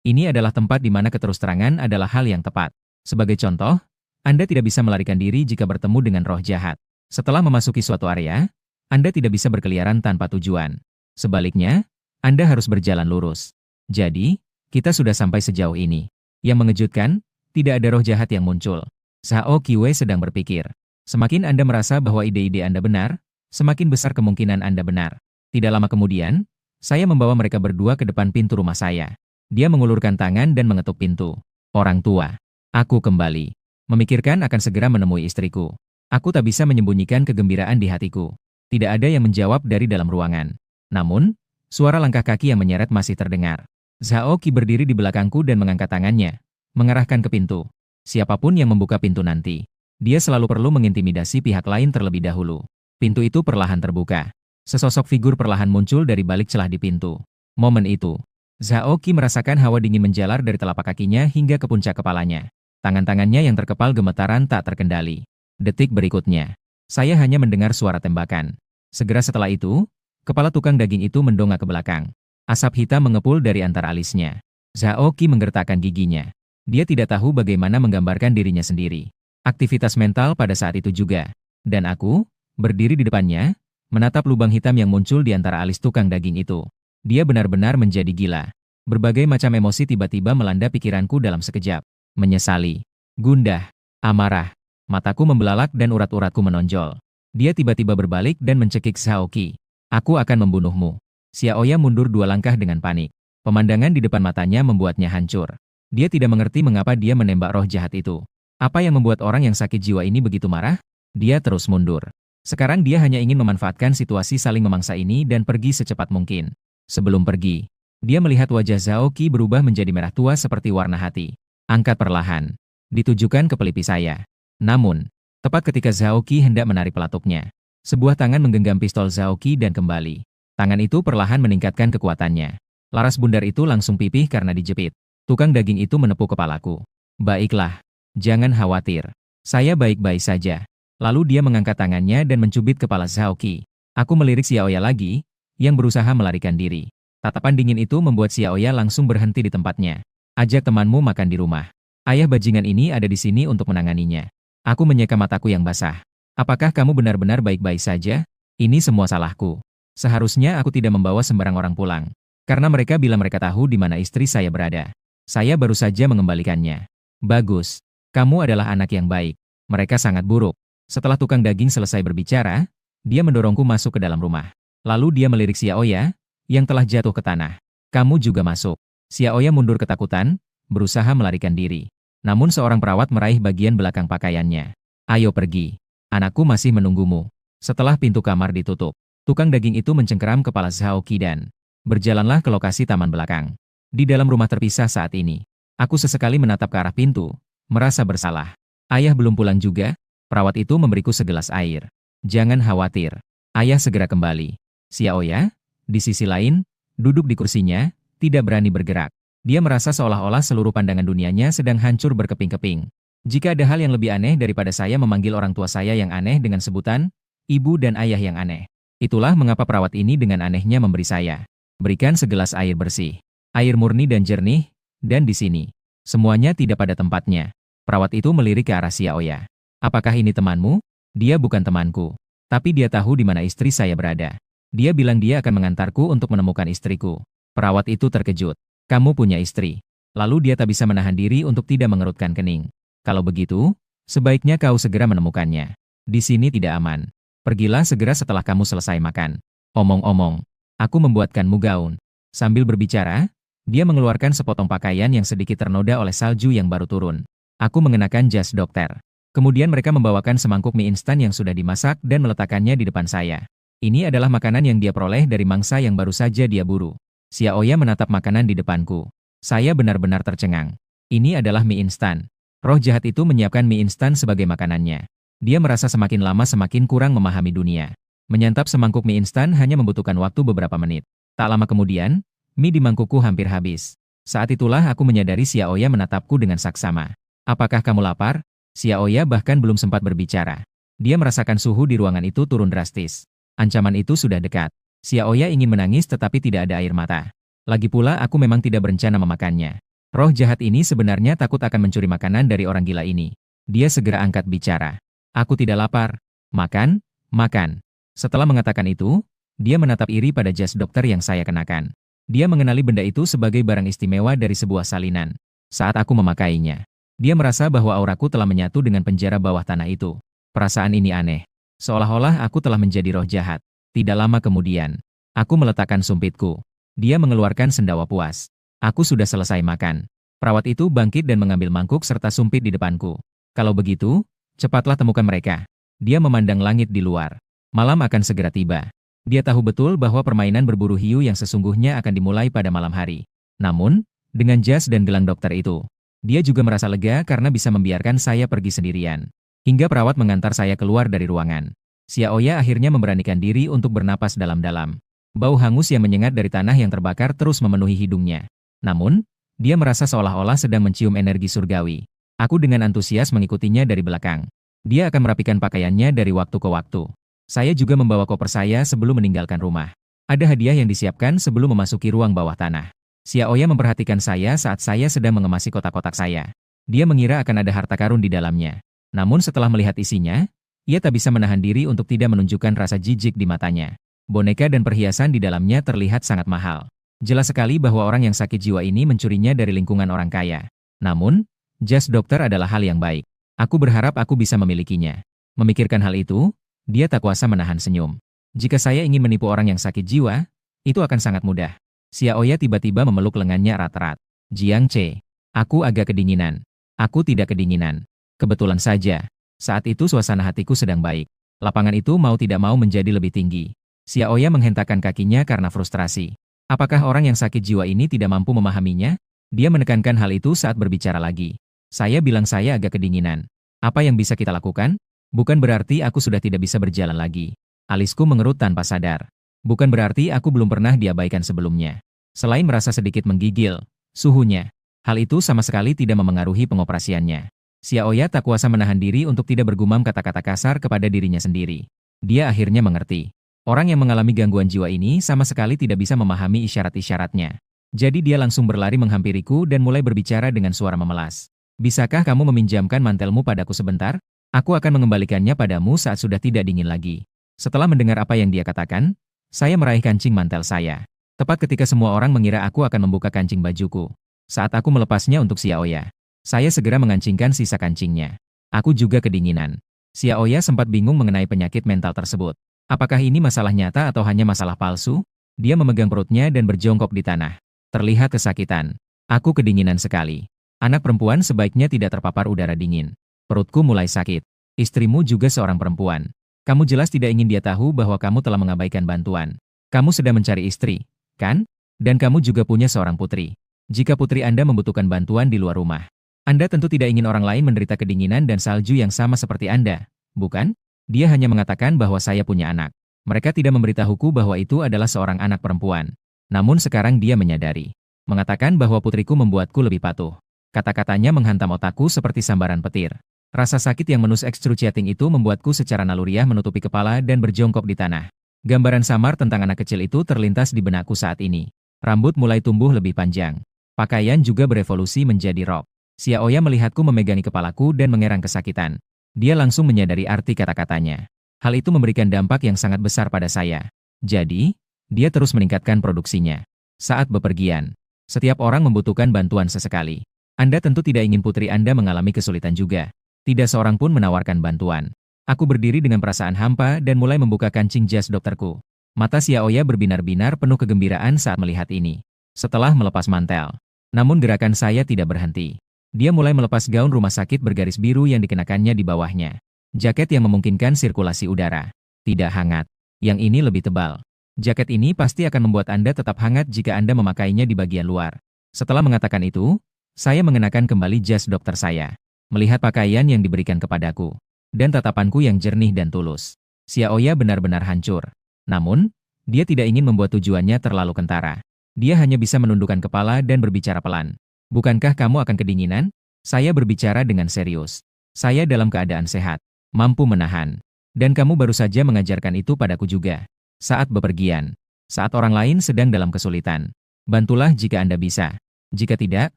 Ini adalah tempat di mana keterus-terangan adalah hal yang tepat. Sebagai contoh, Anda tidak bisa melarikan diri jika bertemu dengan roh jahat. Setelah memasuki suatu area, Anda tidak bisa berkeliaran tanpa tujuan. Sebaliknya, Anda harus berjalan lurus. Jadi, kita sudah sampai sejauh ini. Yang mengejutkan, tidak ada roh jahat yang muncul. Zhao Qiwei sedang berpikir. Semakin Anda merasa bahwa ide-ide Anda benar, semakin besar kemungkinan Anda benar. Tidak lama kemudian, saya membawa mereka berdua ke depan pintu rumah saya. Dia mengulurkan tangan dan mengetuk pintu. Orang tua. Aku kembali. Memikirkan akan segera menemui istriku. Aku tak bisa menyembunyikan kegembiraan di hatiku. Tidak ada yang menjawab dari dalam ruangan. Namun, suara langkah kaki yang menyeret masih terdengar. Zhao Qi berdiri di belakangku dan mengangkat tangannya, mengarahkan ke pintu. Siapapun yang membuka pintu nanti, dia selalu perlu mengintimidasi pihak lain terlebih dahulu. Pintu itu perlahan terbuka. Sesosok figur perlahan muncul dari balik celah di pintu. Momen itu, Zhao Qi merasakan hawa dingin menjalar dari telapak kakinya hingga ke puncak kepalanya. Tangan-tangannya yang terkepal gemetaran tak terkendali. Detik berikutnya, saya hanya mendengar suara tembakan. Segera setelah itu, kepala tukang daging itu mendongak ke belakang. Asap hitam mengepul dari antara alisnya. Zhao Qi menggertakkan giginya. Dia tidak tahu bagaimana menggambarkan dirinya sendiri. Aktivitas mental pada saat itu juga. Dan aku, berdiri di depannya, menatap lubang hitam yang muncul di antara alis tukang daging itu. Dia benar-benar menjadi gila. Berbagai macam emosi tiba-tiba melanda pikiranku dalam sekejap. Menyesali, gundah, amarah. Mataku membelalak dan urat-uratku menonjol. Dia tiba-tiba berbalik dan mencekik Zhao Qi. Aku akan membunuhmu. Xiaoya mundur 2 langkah dengan panik. Pemandangan di depan matanya membuatnya hancur. Dia tidak mengerti mengapa dia menembak roh jahat itu. Apa yang membuat orang yang sakit jiwa ini begitu marah? Dia terus mundur. Sekarang dia hanya ingin memanfaatkan situasi saling memangsa ini dan pergi secepat mungkin. Sebelum pergi, dia melihat wajah Zhao Qi berubah menjadi merah tua seperti warna hati. Angkat perlahan. Ditujukan ke pelipis saya. Namun, tepat ketika Zhao Qi hendak menarik pelatuknya, sebuah tangan menggenggam pistol Zhao Qi dan kembali. Tangan itu perlahan meningkatkan kekuatannya. Laras bundar itu langsung pipih karena dijepit. Tukang daging itu menepuk kepalaku. Baiklah, jangan khawatir. Saya baik-baik saja. Lalu dia mengangkat tangannya dan mencubit kepala Zhao Qi. Aku melirik Xiaoya lagi, yang berusaha melarikan diri. Tatapan dingin itu membuat Xiaoya langsung berhenti di tempatnya. Ajak temanmu makan di rumah. Ayah bajingan ini ada di sini untuk menanganinya. Aku menyeka mataku yang basah. Apakah kamu benar-benar baik-baik saja? Ini semua salahku. Seharusnya aku tidak membawa sembarang orang pulang. Karena mereka bilang mereka tahu di mana istri saya berada. Saya baru saja mengembalikannya. Bagus. Kamu adalah anak yang baik. Mereka sangat buruk. Setelah tukang daging selesai berbicara, dia mendorongku masuk ke dalam rumah. Lalu dia melirik Xiaoya, yang telah jatuh ke tanah. Kamu juga masuk. Xiaoya mundur ketakutan, berusaha melarikan diri. Namun seorang perawat meraih bagian belakang pakaiannya. Ayo pergi. Anakku masih menunggumu. Setelah pintu kamar ditutup, tukang daging itu mencengkeram kepala Zhao Qi dan berjalanlah ke lokasi taman belakang. Di dalam rumah terpisah saat ini, aku sesekali menatap ke arah pintu, merasa bersalah. Ayah belum pulang juga? Perawat itu memberiku segelas air. Jangan khawatir. Ayah segera kembali. Xiaoya, di sisi lain, duduk di kursinya, tidak berani bergerak. Dia merasa seolah-olah seluruh pandangan dunianya sedang hancur berkeping-keping. Jika ada hal yang lebih aneh daripada saya memanggil orang tua saya yang aneh dengan sebutan ibu dan ayah yang aneh. Itulah mengapa perawat ini dengan anehnya memberi saya. Berikan segelas air bersih. Air murni dan jernih, dan di sini. Semuanya tidak pada tempatnya. Perawat itu melirik ke arah Xiaoya. Apakah ini temanmu? Dia bukan temanku. Tapi dia tahu di mana istri saya berada. Dia bilang dia akan mengantarku untuk menemukan istriku. Perawat itu terkejut. Kamu punya istri. Lalu dia tak bisa menahan diri untuk tidak mengerutkan kening. Kalau begitu, sebaiknya kau segera menemukannya. Di sini tidak aman. Pergilah segera setelah kamu selesai makan. Omong-omong, aku membuatkanmu gaun. Sambil berbicara, dia mengeluarkan sepotong pakaian yang sedikit ternoda oleh salju yang baru turun. Aku mengenakan jas dokter. Kemudian mereka membawakan semangkuk mie instan yang sudah dimasak dan meletakkannya di depan saya. Ini adalah makanan yang dia peroleh dari mangsa yang baru saja dia buru. Xiaoya menatap makanan di depanku. Saya benar-benar tercengang. Ini adalah mie instan. Roh jahat itu menyiapkan mie instan sebagai makanannya. Dia merasa semakin lama semakin kurang memahami dunia. Menyantap semangkuk mie instan hanya membutuhkan waktu beberapa menit. Tak lama kemudian, mie di mangkukku hampir habis. Saat itulah aku menyadari Xiaoya menatapku dengan saksama. Apakah kamu lapar? Xiaoya bahkan belum sempat berbicara. Dia merasakan suhu di ruangan itu turun drastis. Ancaman itu sudah dekat. Xiaoya ingin menangis tetapi tidak ada air mata. Lagi pula aku memang tidak berencana memakannya. Roh jahat ini sebenarnya takut akan mencuri makanan dari orang gila ini. Dia segera angkat bicara. Aku tidak lapar. Makan, makan. Setelah mengatakan itu, dia menatap iri pada jas dokter yang saya kenakan. Dia mengenali benda itu sebagai barang istimewa dari sebuah salinan. Saat aku memakainya, dia merasa bahwa auraku telah menyatu dengan penjara bawah tanah itu. Perasaan ini aneh. Seolah-olah aku telah menjadi roh jahat. Tidak lama kemudian, aku meletakkan sumpitku. Dia mengeluarkan sendawa puas. Aku sudah selesai makan. Perawat itu bangkit dan mengambil mangkuk serta sumpit di depanku. Kalau begitu, cepatlah temukan mereka. Dia memandang langit di luar. Malam akan segera tiba. Dia tahu betul bahwa permainan berburu hiu yang sesungguhnya akan dimulai pada malam hari. Namun, dengan jas dan gelang dokter itu, dia juga merasa lega karena bisa membiarkan saya pergi sendirian. Hingga perawat mengantar saya keluar dari ruangan. Xiaoya akhirnya memberanikan diri untuk bernapas dalam-dalam. Bau hangus yang menyengat dari tanah yang terbakar terus memenuhi hidungnya. Namun, dia merasa seolah-olah sedang mencium energi surgawi. Aku dengan antusias mengikutinya dari belakang. Dia akan merapikan pakaiannya dari waktu ke waktu. Saya juga membawa koper saya sebelum meninggalkan rumah. Ada hadiah yang disiapkan sebelum memasuki ruang bawah tanah. Xiaoya memperhatikan saya saat saya sedang mengemasi kotak-kotak saya. Dia mengira akan ada harta karun di dalamnya. Namun setelah melihat isinya, ia tak bisa menahan diri untuk tidak menunjukkan rasa jijik di matanya. Boneka dan perhiasan di dalamnya terlihat sangat mahal. Jelas sekali bahwa orang yang sakit jiwa ini mencurinya dari lingkungan orang kaya. Namun, jas dokter adalah hal yang baik. Aku berharap aku bisa memilikinya. Memikirkan hal itu, dia tak kuasa menahan senyum. Jika saya ingin menipu orang yang sakit jiwa, itu akan sangat mudah. Xiaoya tiba-tiba memeluk lengannya erat-erat. Jiang Ce, aku agak kedinginan. Aku tidak kedinginan. Kebetulan saja, saat itu suasana hatiku sedang baik. Lapangan itu mau tidak mau menjadi lebih tinggi. Xiaoya menghentakkan kakinya karena frustrasi. Apakah orang yang sakit jiwa ini tidak mampu memahaminya? Dia menekankan hal itu saat berbicara lagi. Saya bilang saya agak kedinginan. Apa yang bisa kita lakukan? Bukan berarti aku sudah tidak bisa berjalan lagi. Alisku mengerut tanpa sadar. Bukan berarti aku belum pernah diabaikan sebelumnya. Selain merasa sedikit menggigil, suhunya. Hal itu sama sekali tidak memengaruhi pengoperasiannya. Xiaoya tak kuasa menahan diri untuk tidak bergumam kata-kata kasar kepada dirinya sendiri. Dia akhirnya mengerti. Orang yang mengalami gangguan jiwa ini sama sekali tidak bisa memahami isyarat-isyaratnya. Jadi dia langsung berlari menghampiriku dan mulai berbicara dengan suara memelas. Bisakah kamu meminjamkan mantelmu padaku sebentar? Aku akan mengembalikannya padamu saat sudah tidak dingin lagi. Setelah mendengar apa yang dia katakan, saya meraih kancing mantel saya. Tepat ketika semua orang mengira aku akan membuka kancing bajuku. Saat aku melepasnya untuk Xiaoya, saya segera mengancingkan sisa kancingnya. Aku juga kedinginan. Xiaoya sempat bingung mengenai penyakit mental tersebut. Apakah ini masalah nyata atau hanya masalah palsu? Dia memegang perutnya dan berjongkok di tanah. Terlihat kesakitan. Aku kedinginan sekali. Anak perempuan sebaiknya tidak terpapar udara dingin. Perutku mulai sakit. Istrimu juga seorang perempuan. Kamu jelas tidak ingin dia tahu bahwa kamu telah mengabaikan bantuan. Kamu sedang mencari istri, kan? Dan kamu juga punya seorang putri. Jika putri Anda membutuhkan bantuan di luar rumah, Anda tentu tidak ingin orang lain menderita kedinginan dan salju yang sama seperti Anda, bukan? Dia hanya mengatakan bahwa saya punya anak. Mereka tidak memberitahuku bahwa itu adalah seorang anak perempuan. Namun sekarang dia menyadari. Mengatakan bahwa putriku membuatku lebih patuh. Kata-katanya menghantam otakku seperti sambaran petir. Rasa sakit yang menus excruciating itu membuatku secara naluriah menutupi kepala dan berjongkok di tanah. Gambaran samar tentang anak kecil itu terlintas di benakku saat ini. Rambut mulai tumbuh lebih panjang. Pakaian juga berevolusi menjadi rok. Xiaoya melihatku memegangi kepalaku dan mengerang kesakitan. Dia langsung menyadari arti kata-katanya. Hal itu memberikan dampak yang sangat besar pada saya. Jadi, dia terus meningkatkan produksinya. Saat bepergian, setiap orang membutuhkan bantuan sesekali. Anda tentu tidak ingin putri Anda mengalami kesulitan juga. Tidak seorang pun menawarkan bantuan. Aku berdiri dengan perasaan hampa dan mulai membuka kancing jas dokterku. Mata Xiaoya berbinar-binar penuh kegembiraan saat melihat ini. Setelah melepas mantel. Namun gerakan saya tidak berhenti. Dia mulai melepas gaun rumah sakit bergaris biru yang dikenakannya di bawahnya. Jaket yang memungkinkan sirkulasi udara. Tidak hangat. Yang ini lebih tebal. Jaket ini pasti akan membuat Anda tetap hangat jika Anda memakainya di bagian luar. Setelah mengatakan itu, saya mengenakan kembali jas dokter saya. Melihat pakaian yang diberikan kepadaku. Dan tatapanku yang jernih dan tulus. Xiaoya benar-benar hancur. Namun, dia tidak ingin membuat tujuannya terlalu kentara. Dia hanya bisa menundukkan kepala dan berbicara pelan. Bukankah kamu akan kedinginan? Saya berbicara dengan serius. Saya dalam keadaan sehat. Mampu menahan. Dan kamu baru saja mengajarkan itu padaku juga. Saat bepergian. Saat orang lain sedang dalam kesulitan. Bantulah jika Anda bisa. Jika tidak,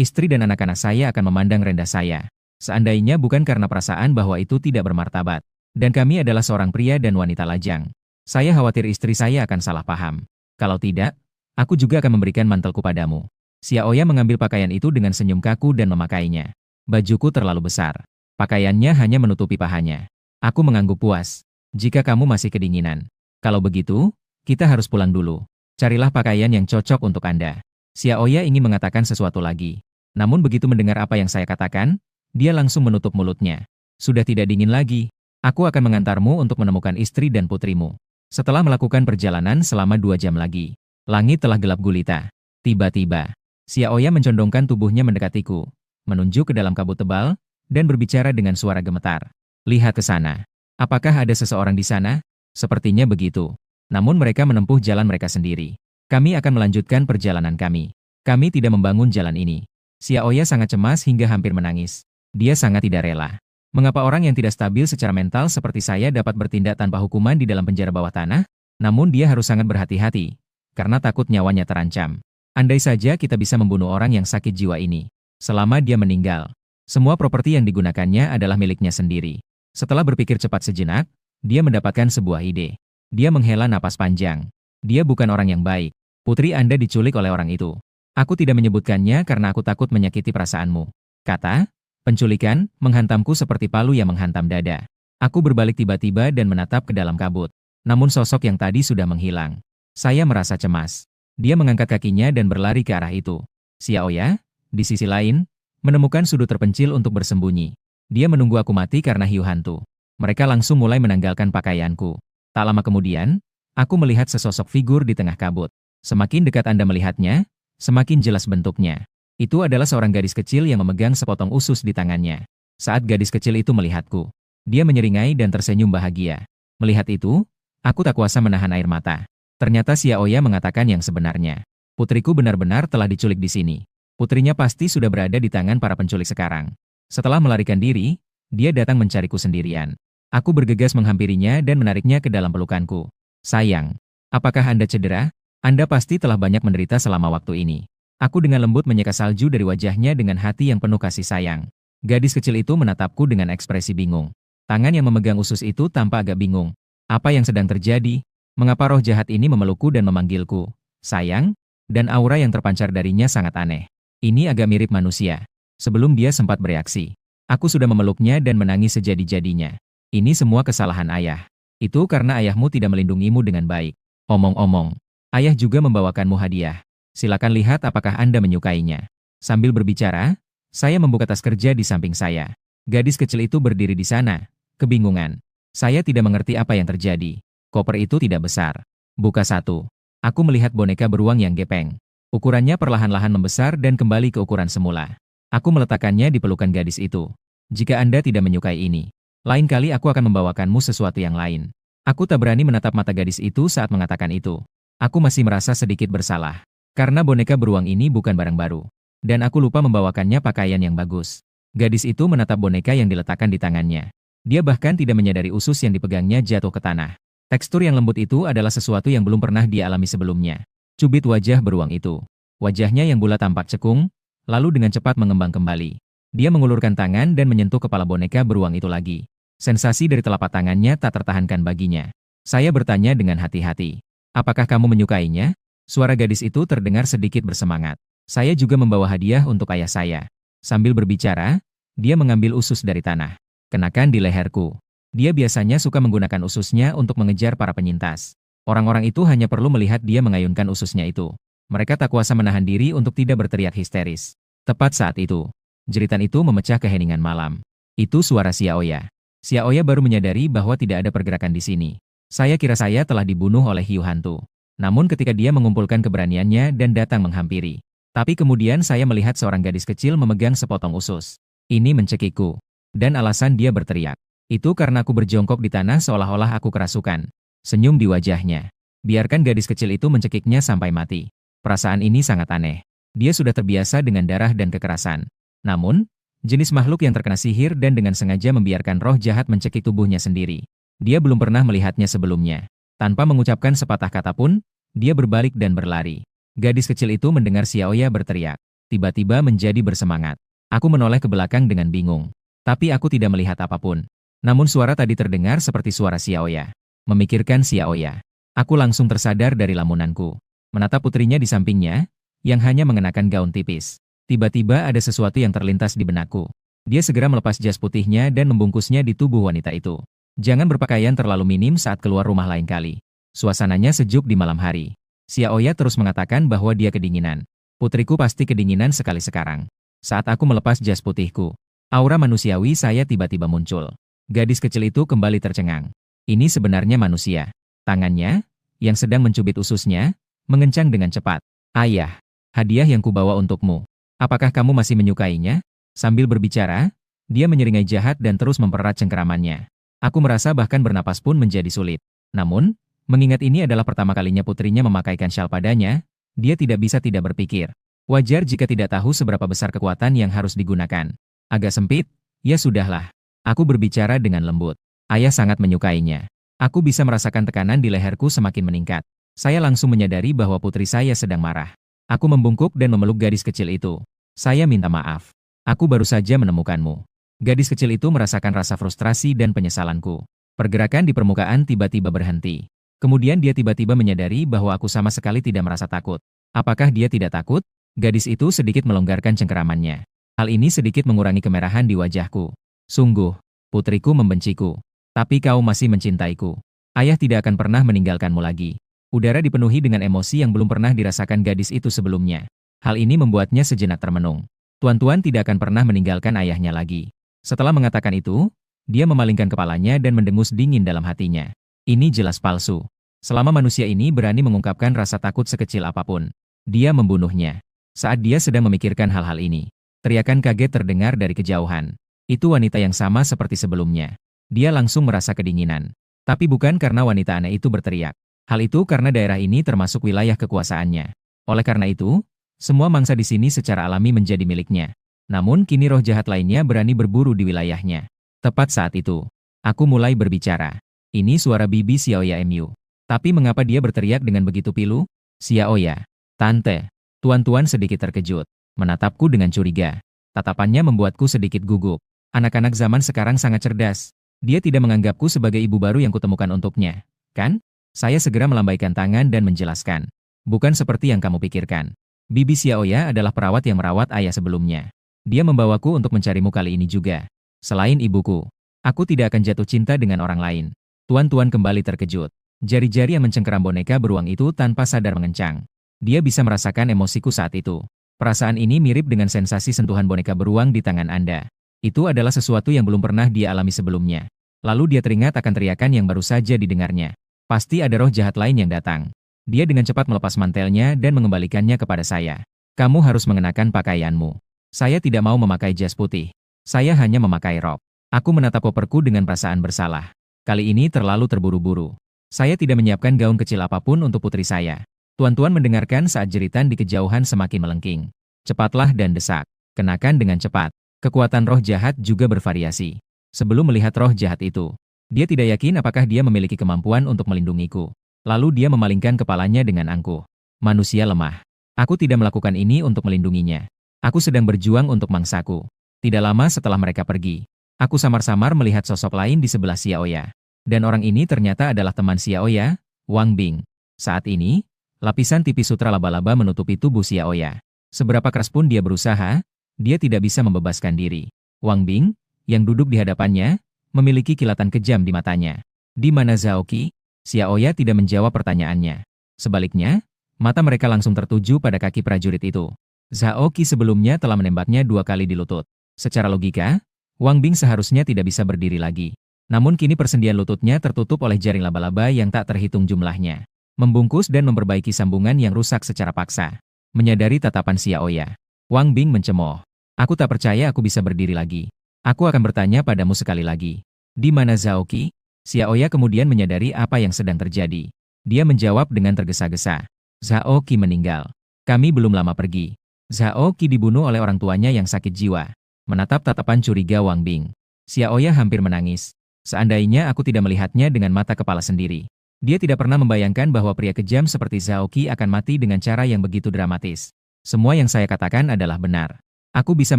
istri dan anak-anak saya akan memandang rendah saya. Seandainya bukan karena perasaan bahwa itu tidak bermartabat. Dan kami adalah seorang pria dan wanita lajang. Saya khawatir istri saya akan salah paham. Kalau tidak, aku juga akan memberikan mantelku padamu. Xiaoya mengambil pakaian itu dengan senyum kaku dan memakainya. Bajuku terlalu besar. Pakaiannya hanya menutupi pahanya. Aku mengangguk puas. Jika kamu masih kedinginan. Kalau begitu, kita harus pulang dulu. Carilah pakaian yang cocok untuk Anda. Xiaoya ingin mengatakan sesuatu lagi. Namun begitu mendengar apa yang saya katakan, dia langsung menutup mulutnya. Sudah tidak dingin lagi. Aku akan mengantarmu untuk menemukan istri dan putrimu. Setelah melakukan perjalanan selama 2 jam lagi, langit telah gelap gulita. Tiba-tiba, Xiaoya mencondongkan tubuhnya mendekatiku, menunjuk ke dalam kabut tebal, dan berbicara dengan suara gemetar. Lihat ke sana. Apakah ada seseorang di sana? Sepertinya begitu. Namun mereka menempuh jalan mereka sendiri. Kami akan melanjutkan perjalanan kami. Kami tidak membangun jalan ini. Xiaoya sangat cemas hingga hampir menangis. Dia sangat tidak rela. Mengapa orang yang tidak stabil secara mental seperti saya dapat bertindak tanpa hukuman di dalam penjara bawah tanah? Namun dia harus sangat berhati-hati, karena takut nyawanya terancam. Andai saja kita bisa membunuh orang yang sakit jiwa ini. Selama dia meninggal, semua properti yang digunakannya adalah miliknya sendiri. Setelah berpikir cepat sejenak, dia mendapatkan sebuah ide. Dia menghela napas panjang. Dia bukan orang yang baik. Putri Anda diculik oleh orang itu. Aku tidak menyebutkannya karena aku takut menyakiti perasaanmu. Kata, penculikan menghantamku seperti palu yang menghantam dada. Aku berbalik tiba-tiba dan menatap ke dalam kabut. Namun sosok yang tadi sudah menghilang. Saya merasa cemas. Dia mengangkat kakinya dan berlari ke arah itu. Xiaoya, di sisi lain, menemukan sudut terpencil untuk bersembunyi. Dia menunggu aku mati karena hiu hantu. Mereka langsung mulai menanggalkan pakaianku. Tak lama kemudian, aku melihat sesosok figur di tengah kabut. Semakin dekat Anda melihatnya, semakin jelas bentuknya. Itu adalah seorang gadis kecil yang memegang sepotong usus di tangannya. Saat gadis kecil itu melihatku, dia menyeringai dan tersenyum bahagia. Melihat itu, aku tak kuasa menahan air mata. Ternyata Xiaoya mengatakan yang sebenarnya. Putriku benar-benar telah diculik di sini. Putrinya pasti sudah berada di tangan para penculik sekarang. Setelah melarikan diri, dia datang mencariku sendirian. Aku bergegas menghampirinya dan menariknya ke dalam pelukanku. Sayang, apakah Anda cedera? Anda pasti telah banyak menderita selama waktu ini. Aku dengan lembut menyeka salju dari wajahnya dengan hati yang penuh kasih sayang. Gadis kecil itu menatapku dengan ekspresi bingung. Tangan yang memegang usus itu tampak agak bingung. Apa yang sedang terjadi? Mengapa roh jahat ini memelukku dan memanggilku? Sayang, dan aura yang terpancar darinya sangat aneh. Ini agak mirip manusia. Sebelum dia sempat bereaksi, aku sudah memeluknya dan menangis sejadi-jadinya. Ini semua kesalahan ayah. Itu karena ayahmu tidak melindungimu dengan baik. Omong-omong, ayah juga membawakanmu hadiah. Silakan lihat apakah Anda menyukainya. Sambil berbicara, saya membuka tas kerja di samping saya. Gadis kecil itu berdiri di sana, kebingungan. Saya tidak mengerti apa yang terjadi. Koper itu tidak besar. Buka satu. Aku melihat boneka beruang yang gepeng. Ukurannya perlahan-lahan membesar dan kembali ke ukuran semula. Aku meletakkannya di pelukan gadis itu. Jika Anda tidak menyukai ini, lain kali aku akan membawakanmu sesuatu yang lain. Aku tak berani menatap mata gadis itu saat mengatakan itu. Aku masih merasa sedikit bersalah. Karena boneka beruang ini bukan barang baru. Dan aku lupa membawakannya pakaian yang bagus. Gadis itu menatap boneka yang diletakkan di tangannya. Dia bahkan tidak menyadari usus yang dipegangnya jatuh ke tanah. Tekstur yang lembut itu adalah sesuatu yang belum pernah dia alami sebelumnya. Cubit wajah beruang itu. Wajahnya yang bulat tampak cekung, lalu dengan cepat mengembang kembali. Dia mengulurkan tangan dan menyentuh kepala boneka beruang itu lagi. Sensasi dari telapak tangannya tak tertahankan baginya. Saya bertanya dengan hati-hati. Apakah kamu menyukainya? Suara gadis itu terdengar sedikit bersemangat. Saya juga membawa hadiah untuk ayah saya. Sambil berbicara, dia mengambil usus dari tanah. Kenakan di leherku. Dia biasanya suka menggunakan ususnya untuk mengejar para penyintas. Orang-orang itu hanya perlu melihat dia mengayunkan ususnya itu. Mereka tak kuasa menahan diri untuk tidak berteriak histeris. Tepat saat itu, jeritan itu memecah keheningan malam. Itu suara Xiaoya. Xiaoya baru menyadari bahwa tidak ada pergerakan di sini. Saya kira saya telah dibunuh oleh hiu hantu. Namun ketika dia mengumpulkan keberaniannya dan datang menghampiri. Tapi kemudian saya melihat seorang gadis kecil memegang sepotong usus. Ini mencekikku. Dan alasan dia berteriak. Itu karena aku berjongkok di tanah seolah-olah aku kerasukan. Senyum di wajahnya. Biarkan gadis kecil itu mencekiknya sampai mati. Perasaan ini sangat aneh. Dia sudah terbiasa dengan darah dan kekerasan. Namun, jenis makhluk yang terkena sihir dan dengan sengaja membiarkan roh jahat mencekik tubuhnya sendiri. Dia belum pernah melihatnya sebelumnya. Tanpa mengucapkan sepatah kata pun, dia berbalik dan berlari. Gadis kecil itu mendengar Xiaoya berteriak. Tiba-tiba menjadi bersemangat. Aku menoleh ke belakang dengan bingung. Tapi aku tidak melihat apapun. Namun suara tadi terdengar seperti suara Xiaoya. Memikirkan Xiaoya. Aku langsung tersadar dari lamunanku. Menatap putrinya di sampingnya, yang hanya mengenakan gaun tipis. Tiba-tiba ada sesuatu yang terlintas di benakku. Dia segera melepas jas putihnya dan membungkusnya di tubuh wanita itu. Jangan berpakaian terlalu minim saat keluar rumah lain kali. Suasananya sejuk di malam hari. Xiaoya terus mengatakan bahwa dia kedinginan. Putriku pasti kedinginan sekali sekarang. Saat aku melepas jas putihku, aura manusiawi saya tiba-tiba muncul. Gadis kecil itu kembali tercengang. Ini sebenarnya manusia. Tangannya, yang sedang mencubit ususnya, mengencang dengan cepat. Ayah, hadiah yang kubawa untukmu. Apakah kamu masih menyukainya? Sambil berbicara, dia menyeringai jahat dan terus mempererat cengkeramannya. Aku merasa bahkan bernapas pun menjadi sulit. Namun, mengingat ini adalah pertama kalinya putrinya memakaikan syal padanya, dia tidak bisa tidak berpikir. Wajar jika tidak tahu seberapa besar kekuatan yang harus digunakan. Agak sempit, ya sudahlah. Aku berbicara dengan lembut. Ayah sangat menyukainya. Aku bisa merasakan tekanan di leherku semakin meningkat. Saya langsung menyadari bahwa putri saya sedang marah. Aku membungkuk dan memeluk gadis kecil itu. Saya minta maaf. Aku baru saja menemukanmu. Gadis kecil itu merasakan rasa frustrasi dan penyesalanku. Pergerakan di permukaan tiba-tiba berhenti. Kemudian dia tiba-tiba menyadari bahwa aku sama sekali tidak merasa takut. Apakah dia tidak takut? Gadis itu sedikit melonggarkan cengkeramannya. Hal ini sedikit mengurangi kemerahan di wajahku. Sungguh, putriku membenciku. Tapi kau masih mencintaiku. Ayah tidak akan pernah meninggalkanmu lagi. Udara dipenuhi dengan emosi yang belum pernah dirasakan gadis itu sebelumnya. Hal ini membuatnya sejenak termenung. Tuan-tuan tidak akan pernah meninggalkan ayahnya lagi. Setelah mengatakan itu, dia memalingkan kepalanya dan mendengus dingin dalam hatinya. Ini jelas palsu. Selama manusia ini berani mengungkapkan rasa takut sekecil apapun, dia membunuhnya. Saat dia sedang memikirkan hal-hal ini, teriakan kaget terdengar dari kejauhan. Itu wanita yang sama seperti sebelumnya. Dia langsung merasa kedinginan. Tapi bukan karena wanita aneh itu berteriak. Hal itu karena daerah ini termasuk wilayah kekuasaannya. Oleh karena itu, semua mangsa di sini secara alami menjadi miliknya. Namun kini roh jahat lainnya berani berburu di wilayahnya. Tepat saat itu, aku mulai berbicara. Ini suara Bibi Xiaoya MU. Tapi mengapa dia berteriak dengan begitu pilu? Xiaoya, tante. Tuan-tuan sedikit terkejut, menatapku dengan curiga. Tatapannya membuatku sedikit gugup. Anak-anak zaman sekarang sangat cerdas. Dia tidak menganggapku sebagai ibu baru yang kutemukan untuknya, kan? Saya segera melambaikan tangan dan menjelaskan. Bukan seperti yang kamu pikirkan. Bibi Xiaoya adalah perawat yang merawat ayah sebelumnya. Dia membawaku untuk mencarimu kali ini juga. Selain ibuku, aku tidak akan jatuh cinta dengan orang lain. Tuan-tuan kembali terkejut. Jari-jari yang mencengkeram boneka beruang itu tanpa sadar mengencang. Dia bisa merasakan emosiku saat itu. Perasaan ini mirip dengan sensasi sentuhan boneka beruang di tangan Anda. Itu adalah sesuatu yang belum pernah dia alami sebelumnya. Lalu dia teringat akan teriakan yang baru saja didengarnya. Pasti ada roh jahat lain yang datang. Dia dengan cepat melepas mantelnya dan mengembalikannya kepada saya. Kamu harus mengenakan pakaianmu. Saya tidak mau memakai jas putih. Saya hanya memakai rok. Aku menatap koperku dengan perasaan bersalah. Kali ini terlalu terburu-buru. Saya tidak menyiapkan gaun kecil apapun untuk putri saya. Tuan-tuan mendengarkan saat jeritan di kejauhan semakin melengking. Cepatlah dan desak. Kenakan dengan cepat. Kekuatan roh jahat juga bervariasi. Sebelum melihat roh jahat itu, dia tidak yakin apakah dia memiliki kemampuan untuk melindungiku. Lalu dia memalingkan kepalanya dengan angkuh. Manusia lemah. Aku tidak melakukan ini untuk melindunginya. Aku sedang berjuang untuk mangsaku. Tidak lama setelah mereka pergi, aku samar-samar melihat sosok lain di sebelah Xiaoya. Dan orang ini ternyata adalah teman Xiaoya, Wang Bing. Saat ini, lapisan tipis sutra laba-laba menutupi tubuh Xiaoya. Seberapa keras pun dia berusaha, dia tidak bisa membebaskan diri. Wang Bing, yang duduk di hadapannya, memiliki kilatan kejam di matanya. Di mana Zhaoqi? Xiaoya tidak menjawab pertanyaannya. Sebaliknya, mata mereka langsung tertuju pada kaki prajurit itu. Zhaoqi sebelumnya telah menembaknya 2 kali di lutut. Secara logika, Wang Bing seharusnya tidak bisa berdiri lagi. Namun kini persendian lututnya tertutup oleh jaring laba-laba yang tak terhitung jumlahnya. Membungkus dan memperbaiki sambungan yang rusak secara paksa. Menyadari tatapan Xiaoya, Wang Bing mencemooh. Aku tak percaya aku bisa berdiri lagi. Aku akan bertanya padamu sekali lagi. Di mana Zhaoqi? Xiaoya kemudian menyadari apa yang sedang terjadi. Dia menjawab dengan tergesa-gesa. Zhaoqi meninggal. Kami belum lama pergi. Zhaoqi dibunuh oleh orang tuanya yang sakit jiwa. Menatap tatapan curiga Wang Bing, Xiaoya hampir menangis. Seandainya aku tidak melihatnya dengan mata kepala sendiri. Dia tidak pernah membayangkan bahwa pria kejam seperti Zhaoqi akan mati dengan cara yang begitu dramatis. Semua yang saya katakan adalah benar. Aku bisa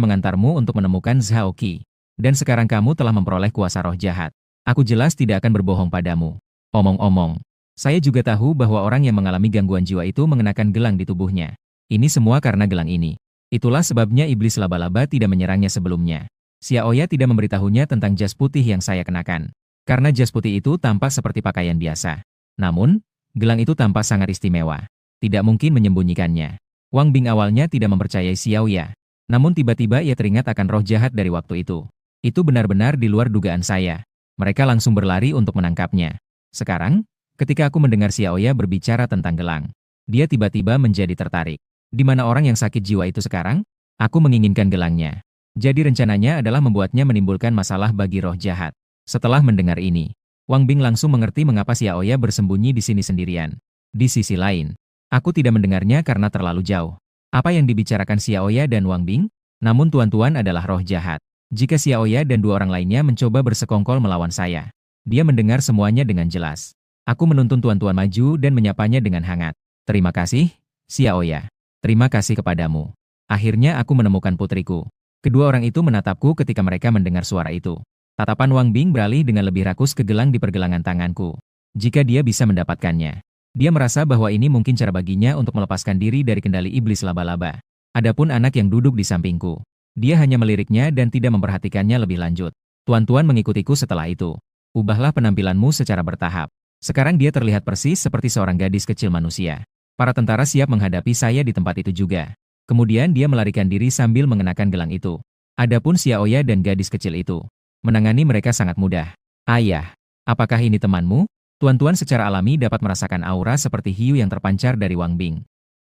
mengantarmu untuk menemukan Zhaoqi. Dan sekarang kamu telah memperoleh kuasa roh jahat. Aku jelas tidak akan berbohong padamu. Omong-omong, saya juga tahu bahwa orang yang mengalami gangguan jiwa itu mengenakan gelang di tubuhnya. Ini semua karena gelang ini. Itulah sebabnya iblis laba-laba tidak menyerangnya sebelumnya. Xiaoya tidak memberitahunya tentang jas putih yang saya kenakan. Karena jas putih itu tampak seperti pakaian biasa. Namun, gelang itu tampak sangat istimewa. Tidak mungkin menyembunyikannya. Wang Bing awalnya tidak mempercayai Xiaoya. Namun tiba-tiba ia teringat akan roh jahat dari waktu itu. Itu benar-benar di luar dugaan saya. Mereka langsung berlari untuk menangkapnya. Sekarang, ketika aku mendengar Xiaoya berbicara tentang gelang, dia tiba-tiba menjadi tertarik. Di mana orang yang sakit jiwa itu sekarang? Aku menginginkan gelangnya. Jadi rencananya adalah membuatnya menimbulkan masalah bagi roh jahat. Setelah mendengar ini, Wang Bing langsung mengerti mengapa Xiaoya bersembunyi di sini sendirian. Di sisi lain, aku tidak mendengarnya karena terlalu jauh. Apa yang dibicarakan Xiaoya dan Wang Bing? Namun tuan-tuan adalah roh jahat. Jika Xiaoya dan dua orang lainnya mencoba bersekongkol melawan saya, dia mendengar semuanya dengan jelas. Aku menuntun tuan-tuan maju dan menyapanya dengan hangat. Terima kasih, Xiaoya. Terima kasih kepadamu. Akhirnya aku menemukan putriku. Kedua orang itu menatapku ketika mereka mendengar suara itu. Tatapan Wang Bing beralih dengan lebih rakus ke gelang di pergelangan tanganku. Jika dia bisa mendapatkannya, dia merasa bahwa ini mungkin cara baginya untuk melepaskan diri dari kendali iblis laba-laba. Adapun anak yang duduk di sampingku, dia hanya meliriknya dan tidak memperhatikannya lebih lanjut. Tuan-tuan mengikutiku setelah itu. Ubahlah penampilanmu secara bertahap. Sekarang dia terlihat persis seperti seorang gadis kecil manusia. Para tentara siap menghadapi saya di tempat itu juga. Kemudian dia melarikan diri sambil mengenakan gelang itu. Adapun Xiaoya dan gadis kecil itu, menangani mereka sangat mudah. Ayah, apakah ini temanmu? Tuan-tuan secara alami dapat merasakan aura seperti hiu yang terpancar dari Wang Bing.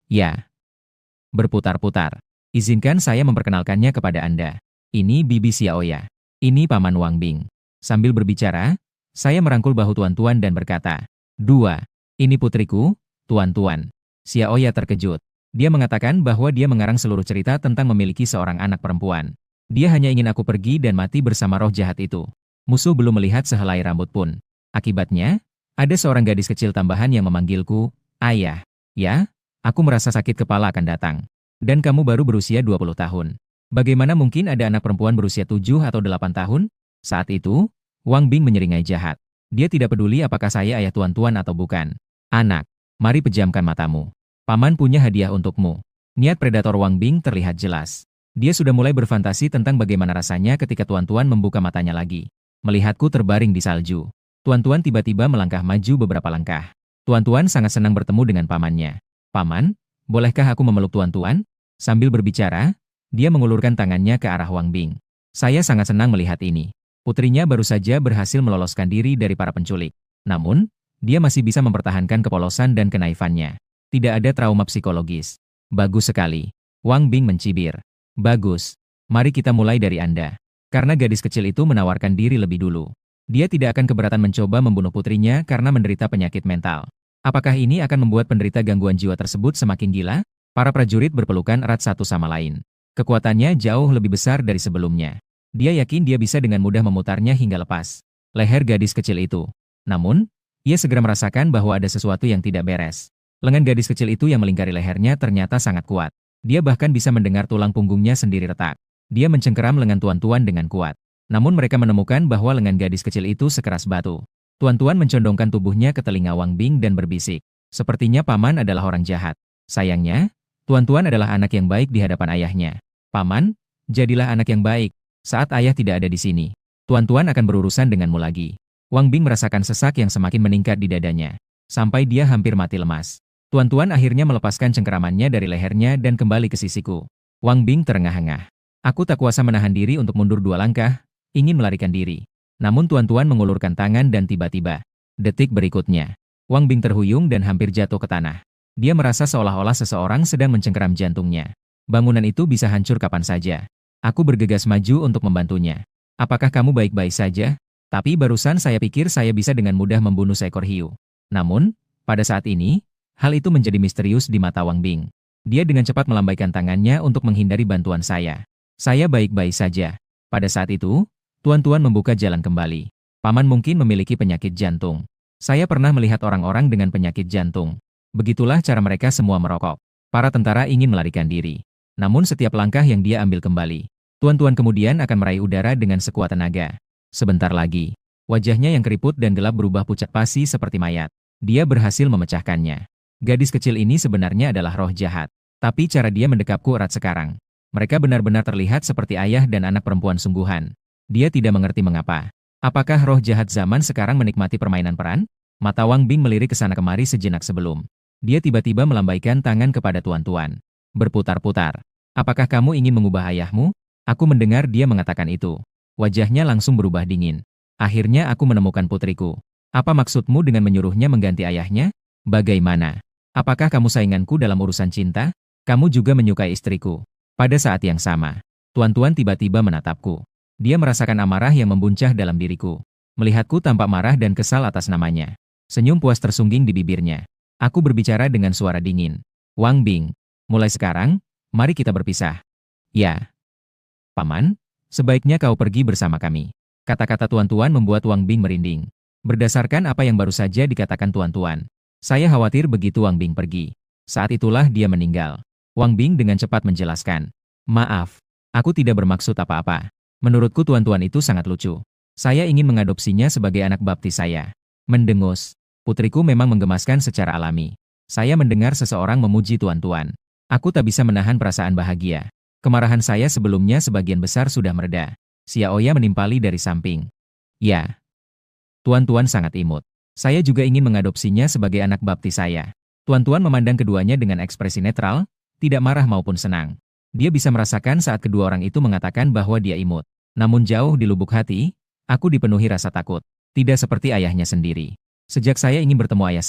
Ya. Berputar-putar. Izinkan saya memperkenalkannya kepada Anda. Ini Bibi Xiaoya. Ini Paman Wang Bing. Sambil berbicara, saya merangkul bahu tuan-tuan dan berkata, "Dua, ini putriku, tuan-tuan." Xiaoya terkejut. Dia mengatakan bahwa dia mengarang seluruh cerita tentang memiliki seorang anak perempuan. Dia hanya ingin aku pergi dan mati bersama roh jahat itu. Musuh belum melihat sehelai rambut pun. Akibatnya, ada seorang gadis kecil tambahan yang memanggilku, "Ayah." Ya, aku merasa sakit kepala akan datang. Dan kamu baru berusia 20 tahun. Bagaimana mungkin ada anak perempuan berusia 7 atau 8 tahun? Saat itu, Wang Bing menyeringai jahat. Dia tidak peduli apakah saya ayah tuan-tuan atau bukan. "Anak, mari pejamkan matamu. Paman punya hadiah untukmu." Niat predator Wang Bing terlihat jelas. Dia sudah mulai berfantasi tentang bagaimana rasanya ketika tuan-tuan membuka matanya lagi. Melihatku terbaring di salju. Tuan-tuan tiba-tiba melangkah maju beberapa langkah. Tuan-tuan sangat senang bertemu dengan pamannya. "Paman, bolehkah aku memeluk tuan-tuan?" Sambil berbicara, dia mengulurkan tangannya ke arah Wang Bing. Saya sangat senang melihat ini. Putrinya baru saja berhasil meloloskan diri dari para penculik. Namun, dia masih bisa mempertahankan kepolosan dan kenaifannya. Tidak ada trauma psikologis. Bagus sekali. Wang Bing mencibir. Bagus. Mari kita mulai dari Anda. Karena gadis kecil itu menawarkan diri lebih dulu. Dia tidak akan keberatan mencoba membunuh putrinya karena menderita penyakit mental. Apakah ini akan membuat penderita gangguan jiwa tersebut semakin gila? Para prajurit berpelukan erat satu sama lain. Kekuatannya jauh lebih besar dari sebelumnya. Dia yakin dia bisa dengan mudah memutarnya hingga lepas leher gadis kecil itu. Namun, ia segera merasakan bahwa ada sesuatu yang tidak beres. Lengan gadis kecil itu yang melingkari lehernya ternyata sangat kuat. Dia bahkan bisa mendengar tulang punggungnya sendiri retak. Dia mencengkeram lengan tuan-tuan dengan kuat. Namun mereka menemukan bahwa lengan gadis kecil itu sekeras batu. Tuan-tuan mencondongkan tubuhnya ke telinga Wang Bing dan berbisik. Sepertinya paman adalah orang jahat. Sayangnya, tuan-tuan adalah anak yang baik di hadapan ayahnya. Paman, jadilah anak yang baik. Saat ayah tidak ada di sini, tuan-tuan akan berurusan denganmu lagi. Wang Bing merasakan sesak yang semakin meningkat di dadanya. Sampai dia hampir mati lemas. Tuan-tuan akhirnya melepaskan cengkeramannya dari lehernya dan kembali ke sisiku. Wang Bing terengah-engah. Aku tak kuasa menahan diri untuk mundur 2 langkah, ingin melarikan diri. Namun tuan-tuan mengulurkan tangan dan tiba-tiba, detik berikutnya, Wang Bing terhuyung dan hampir jatuh ke tanah. Dia merasa seolah-olah seseorang sedang mencengkeram jantungnya. Bangunan itu bisa hancur kapan saja. Aku bergegas maju untuk membantunya. "Apakah kamu baik-baik saja?" Tapi barusan saya pikir saya bisa dengan mudah membunuh seekor hiu. Namun, pada saat ini, hal itu menjadi misterius di mata Wang Bing. Dia dengan cepat melambaikan tangannya untuk menghindari bantuan saya. "Saya baik-baik saja." Pada saat itu, tuan-tuan membuka jalan kembali. "Paman mungkin memiliki penyakit jantung. Saya pernah melihat orang-orang dengan penyakit jantung. Begitulah cara mereka semua merokok." Para tentara ingin melarikan diri. Namun setiap langkah yang dia ambil kembali, tuan-tuan kemudian akan meraih udara dengan sekuat tenaga. Sebentar lagi, wajahnya yang keriput dan gelap berubah pucat pasi seperti mayat. Dia berhasil memecahkannya. Gadis kecil ini sebenarnya adalah roh jahat. Tapi cara dia mendekapku erat sekarang. Mereka benar-benar terlihat seperti ayah dan anak perempuan sungguhan. Dia tidak mengerti mengapa. Apakah roh jahat zaman sekarang menikmati permainan peran? Mata Wang Bing melirik ke sana kemari sejenak sebelum dia tiba-tiba melambaikan tangan kepada tuan-tuan. Berputar-putar. Apakah kamu ingin mengubah ayahmu? Aku mendengar dia mengatakan itu. Wajahnya langsung berubah dingin. Akhirnya aku menemukan putriku. Apa maksudmu dengan menyuruhnya mengganti ayahnya? Bagaimana? Apakah kamu sainganku dalam urusan cinta? Kamu juga menyukai istriku. Pada saat yang sama, Tuan-Tuan tiba-tiba menatapku. Dia merasakan amarah yang membuncah dalam diriku. Melihatku tampak marah dan kesal atas namanya. Senyum puas tersungging di bibirnya. Aku berbicara dengan suara dingin. Wang Bing, mulai sekarang, mari kita berpisah. Ya. Paman, sebaiknya kau pergi bersama kami. Kata-kata Tuan-Tuan membuat Wang Bing merinding. Berdasarkan apa yang baru saja dikatakan Tuan-Tuan, saya khawatir begitu Wang Bing pergi. Saat itulah dia meninggal. Wang Bing dengan cepat menjelaskan. Maaf, aku tidak bermaksud apa-apa. Menurutku Tuan-Tuan itu sangat lucu. Saya ingin mengadopsinya sebagai anak baptis saya. Mendengus. Putriku memang menggemaskan secara alami. Saya mendengar seseorang memuji Tuan-Tuan. Aku tak bisa menahan perasaan bahagia. Kemarahan saya sebelumnya sebagian besar sudah mereda. Xiaoya menimpali dari samping. Ya. Tuan-Tuan sangat imut. Saya juga ingin mengadopsinya sebagai anak baptis saya. Tuan-Tuan memandang keduanya dengan ekspresi netral, tidak marah maupun senang. Dia bisa merasakan saat kedua orang itu mengatakan bahwa dia imut. Namun jauh di lubuk hati, aku dipenuhi rasa takut. Tidak seperti ayahnya sendiri. Sejak saya ingin bertemu ayah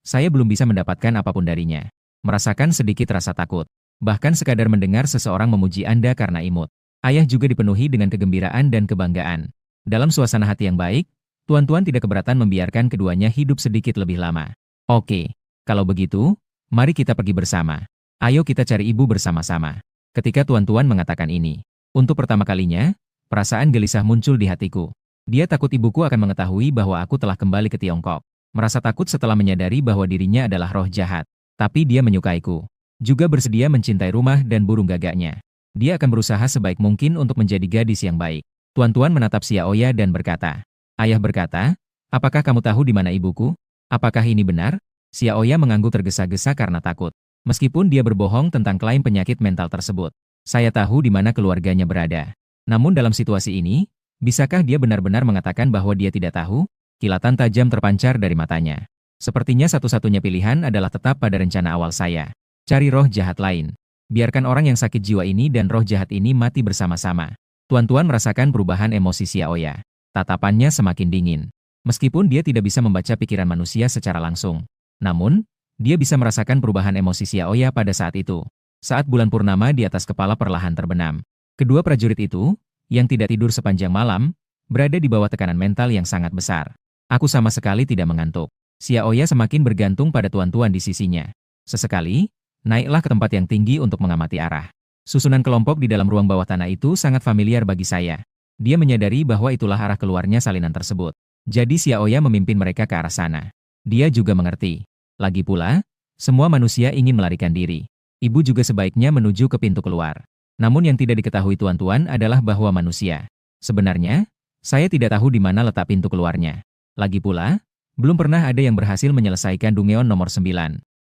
saya belum bisa mendapatkan apapun darinya. Merasakan sedikit rasa takut. Bahkan sekadar mendengar seseorang memuji Anda karena imut. Ayah juga dipenuhi dengan kegembiraan dan kebanggaan. Dalam suasana hati yang baik, Tuan-Tuan tidak keberatan membiarkan keduanya hidup sedikit lebih lama. Oke, kalau begitu, mari kita pergi bersama. Ayo kita cari ibu bersama-sama. Ketika Tuan-Tuan mengatakan ini, untuk pertama kalinya, perasaan gelisah muncul di hatiku. Dia takut ibuku akan mengetahui bahwa aku telah kembali ke Tiongkok. Merasa takut setelah menyadari bahwa dirinya adalah roh jahat. Tapi dia menyukaiku. Juga bersedia mencintai rumah dan burung gagaknya. Dia akan berusaha sebaik mungkin untuk menjadi gadis yang baik. Tuan-Tuan menatap Xiaoya dan berkata. Ayah berkata, apakah kamu tahu di mana ibuku? Apakah ini benar? Xiaoya mengangguk tergesa-gesa karena takut. Meskipun dia berbohong tentang klaim penyakit mental tersebut. Saya tahu di mana keluarganya berada. Namun dalam situasi ini, bisakah dia benar-benar mengatakan bahwa dia tidak tahu? Kilatan tajam terpancar dari matanya. Sepertinya satu-satunya pilihan adalah tetap pada rencana awal saya. Cari roh jahat lain. Biarkan orang yang sakit jiwa ini dan roh jahat ini mati bersama-sama. Tuan-Tuan merasakan perubahan emosi Xiaoya. Tatapannya semakin dingin. Meskipun dia tidak bisa membaca pikiran manusia secara langsung. Namun, dia bisa merasakan perubahan emosi Xiaoya pada saat itu. Saat bulan purnama di atas kepala perlahan terbenam. Kedua prajurit itu, yang tidak tidur sepanjang malam, berada di bawah tekanan mental yang sangat besar. Aku sama sekali tidak mengantuk. Xiaoya semakin bergantung pada Tuan-Tuan di sisinya. Sesekali, naiklah ke tempat yang tinggi untuk mengamati arah. Susunan kelompok di dalam ruang bawah tanah itu sangat familiar bagi saya. Dia menyadari bahwa itulah arah keluarnya salinan tersebut. Jadi Xiaoya memimpin mereka ke arah sana. Dia juga mengerti. Lagi pula, semua manusia ingin melarikan diri. Ibu juga sebaiknya menuju ke pintu keluar. Namun yang tidak diketahui Tuan-Tuan adalah bahwa manusia. Sebenarnya, saya tidak tahu di mana letak pintu keluarnya. Lagi pula, belum pernah ada yang berhasil menyelesaikan Dungeon nomor 9.